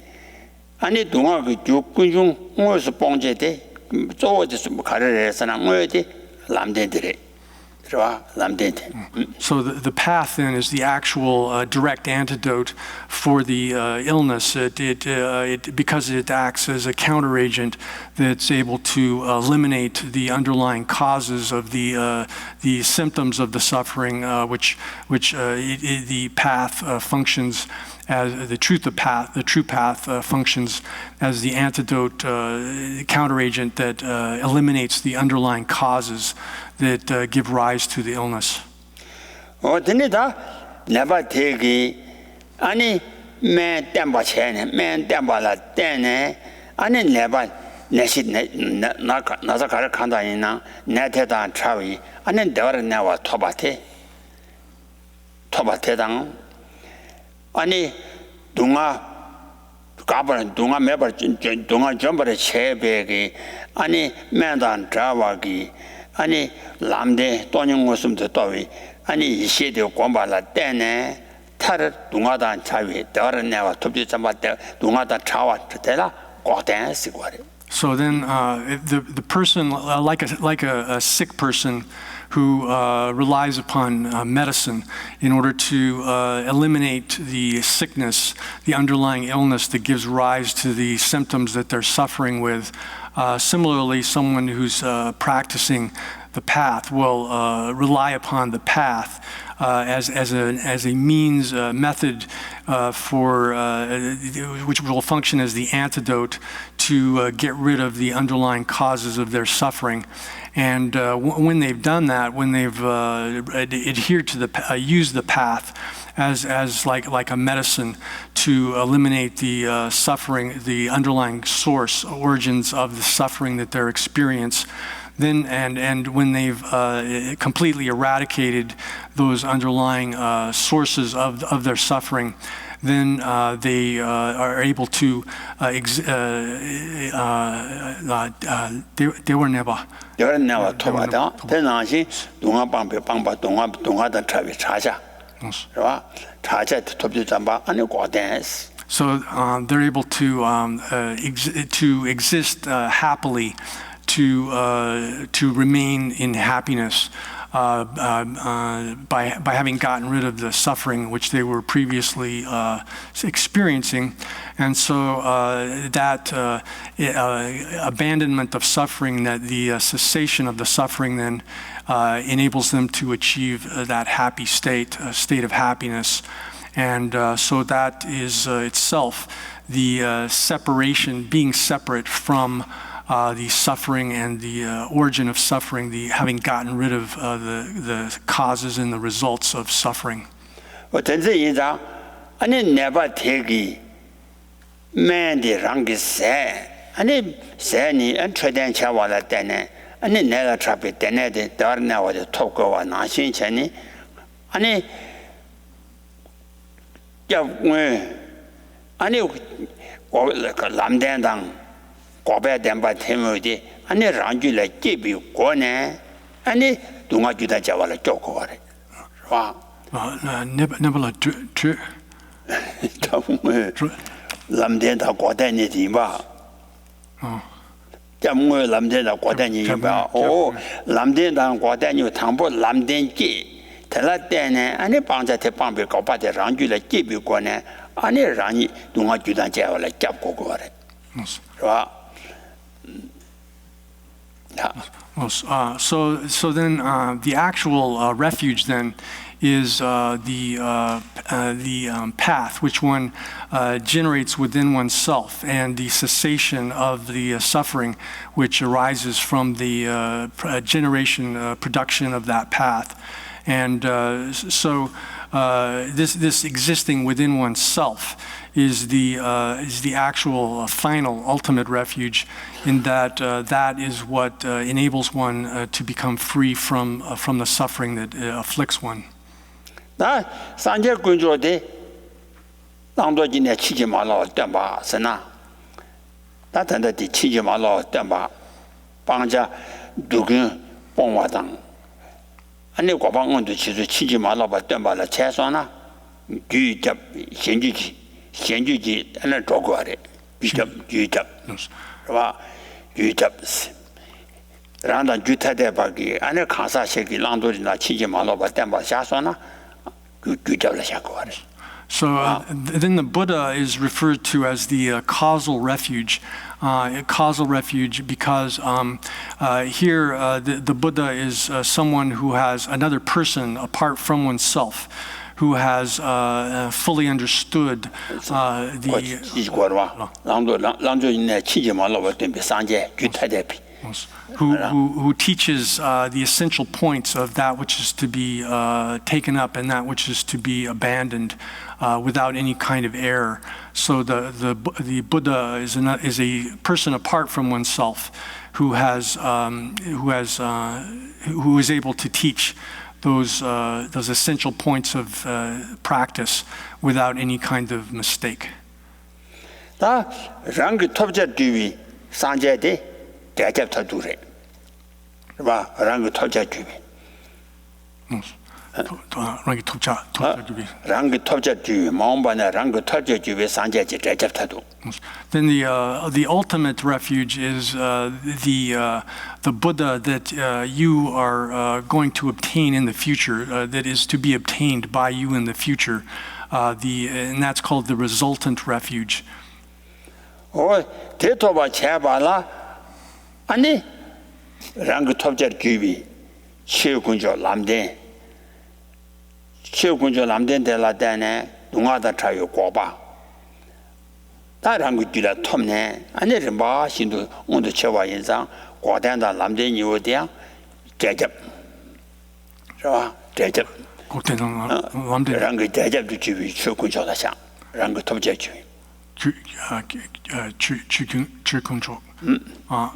아니 동아 그 군중 뭐서 봉제데 저어서 뭐 가르래서나 뭐데 람데들이 So the path then is the actual direct antidote for the illness. It because it acts as a counteragent that's able to eliminate the underlying causes of the symptoms of the suffering, which the path functions as the true path functions as the antidote, counteragent that eliminates the underlying causes that give rise to the illness. 어디니다 내가 되기 아니 맨 땜바 체네 맨 땜바라 때네 아니 내가 내시 나자 가르 칸다이나 내테다 차위 아니 내가 내와 토바테당 아니 동아 가버는 동아 매버 동아 점버의 체백이 아니 맨단 자와기 아니 람데 돈용 모습도 또위 아니 이시대 공발라 때네 타르 동아단 차위 더르네와 톱지 잡았대 동아다 차와 되라 고된 시고래. So then the person like a sick person who relies upon medicine in order to eliminate the sickness, the underlying illness that gives rise to the symptoms that they're suffering with. Similarly, someone who's practicing the path will rely upon the path as a means, method for which will function as the antidote to get rid of the underlying causes of their suffering. And when they've done that, when they've adhered to used the path as like a medicine to eliminate the suffering, the underlying source, origins of the suffering that they're experiencing, then and when they've completely eradicated those underlying sources of their suffering, then they are able to, they were never. 여러 나와 토바다 대나시 동아 방배 방바 동아다 차비 차자 그봐 차자 토비 잠바 아니 고데스 So they're able to exist happily, to remain in happiness by having gotten rid of the suffering which they were previously experiencing, and so that abandonment of suffering, that the cessation of the suffering, then enables them to achieve that happy state, a state of happiness. And so that is itself the separation, being separate from the suffering and the origin of suffering, the having gotten rid of the causes and the results of suffering. 我真是一张아니 never take 맨디 랑기 세 아니 세니 안 최대한 차와라 때네 아니 내가 트랍이 때네데 더나 와도 토고와 나신체니 아니 아니 그 남대당 고배된바 테모디 아니 랑줄에 집이 고네 아니 동아주다 자와라 쪼고 그래 와 never 정말 남대다 고대니 디마 정말 남대다 고대니 디마 오 남대다 고대니 당보 남대기 달라때네 아니 방자테 방배 고바데 랑줄에 집이 고네 아니 랑이 동아주다 자와라 잡고 그래 와 So then the actual refuge then is the path which one generates within oneself, and the cessation of the suffering which arises from the production of that path. And so this existing within oneself is the actual final ultimate refuge, in that that is what enables one to become free from the suffering that afflicts one. 나 산제 군조데 당도진에 치지 말라 땜바 선나 나한테 치지 말라 땜바 방자 누군 뽕와당 아니 고방원도 치지 말라 땜바라 최소나 규잡 현주지 하나 조거래 규잡 봐 규잡 란다 주타대 바기 안에 가사색이 랑도리나 치지 말라 땜바 샤소나 So then the Buddha is referred to as the causal refuge. Because here the Buddha is someone who has another person apart from oneself, who has fully understood who teaches the essential points of that which is to be taken up and that which is to be abandoned without any kind of error. So the Buddha is a person apart from oneself who is able to teach those essential points of practice without any kind of mistake. 대접타 두래. 봐, 랑그 톱자 주비. 랑그 톱자 주비. 랑그 톱자 주비. 마음반에 랑그 톱자 주비 산제지 대접타도. Then the ultimate refuge is the Buddha that you are going to obtain in the future, that is to be obtained by you in the future, and that's called the resultant refuge. 대토바 제발라. 아니 랑그 톱자 주비 최군조 남대 데라다네 동아다 차요 고바 다랑그 주라 톱네 아니 르바 신도 온도 쳐와 인상 고단다 남대 니오디야 대접 자 대접 고단다 남대 랑그 대접도 주비 최군조다 상 랑그 톱자 주비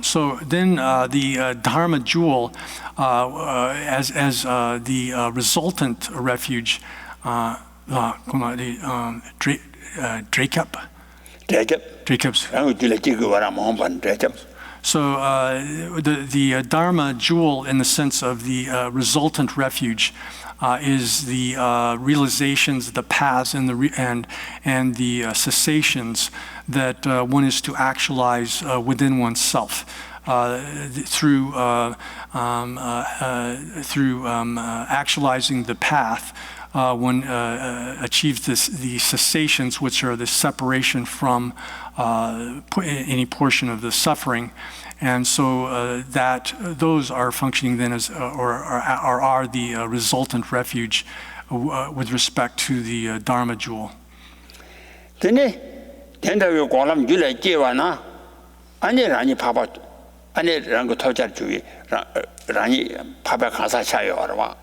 So then the Dharma jewel, as the resultant refuge, Jacob's. 대접. So the Dharma jewel, in the sense of the resultant refuge, is the realizations, the paths, and the cessations that one is to actualize within oneself through actualizing the path. One achieves the cessations, which are the separation from any portion of the suffering, and so those are functioning then as are the resultant refuge with respect to the Dharma jewel. 근데 된다고 고람 줄에 제와나 아니라니 파바 아니라는 거 토자 주의 라니 파바 가사 차요 알아봐.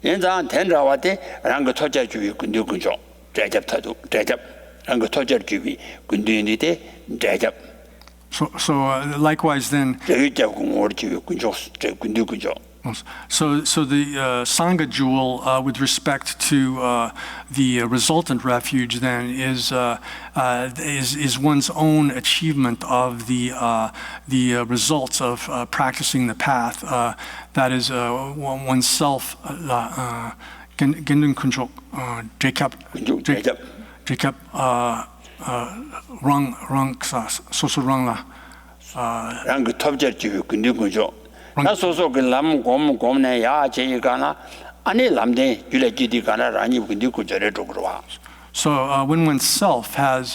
연장 된다와데 라는 거 토자 주의 근두군죠. 대접타도 대접 라는 거 토자 주의 근두인데 대접. So likewise then. 대접 공을 주의 근두군죠. So the Sangha jewel with respect to the resultant refuge then is one's own achievement of the results of practicing the path. That is oneself. Gendun kunjok Jacob rang soso rang la. 랑 그 톱절 주의 근두군죠. 나소소 그 람곰곰네 야제가나 아니 람데 줄레지디가나 라니 근디 구절에 쪽으로와. So when oneself has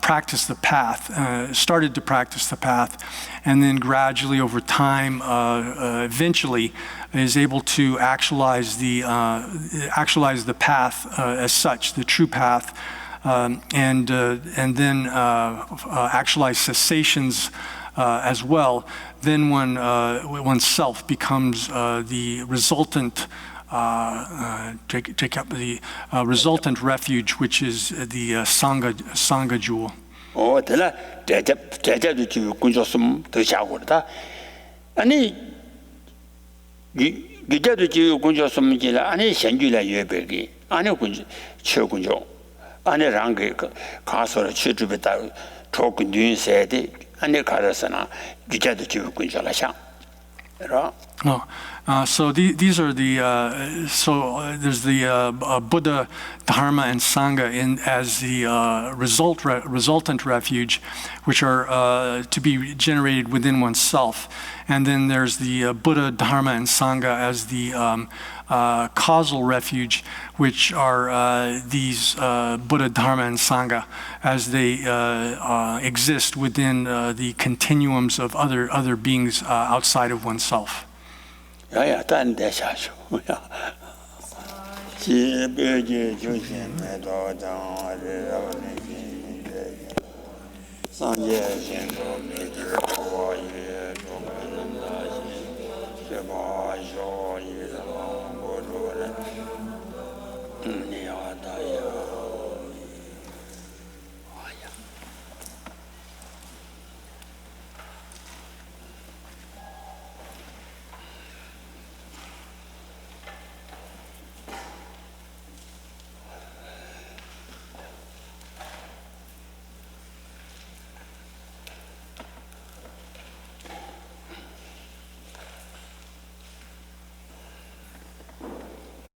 practiced the path, started to practice the path, and then gradually over time, eventually is able to actualize the path as such, the true path, and then actualize cessations as well, then oneself becomes the resultant resultant refuge, which is the Sangha jewel. 되나 대접도 주고 군조숨 더 자고다. 아니 기자도 주고 군조숨이라 아니 현주라 예배기 아니 군조 최군조 아니랑 그 가서를 취주베다 조건 윤세대 아니 가르스나 기자도 주고 군조라샤. No. So these are the there's the Buddha, Dharma, and Sangha as the resultant refuge, which are to be generated within oneself, and then there's the Buddha, Dharma, and Sangha as the causal refuge, which are these Buddha, Dharma, and Sangha as they exist within the continuums of other beings outside of oneself. 呀，单得下手呀。七百节九千百多张，这让人心里这个，上界先说没事。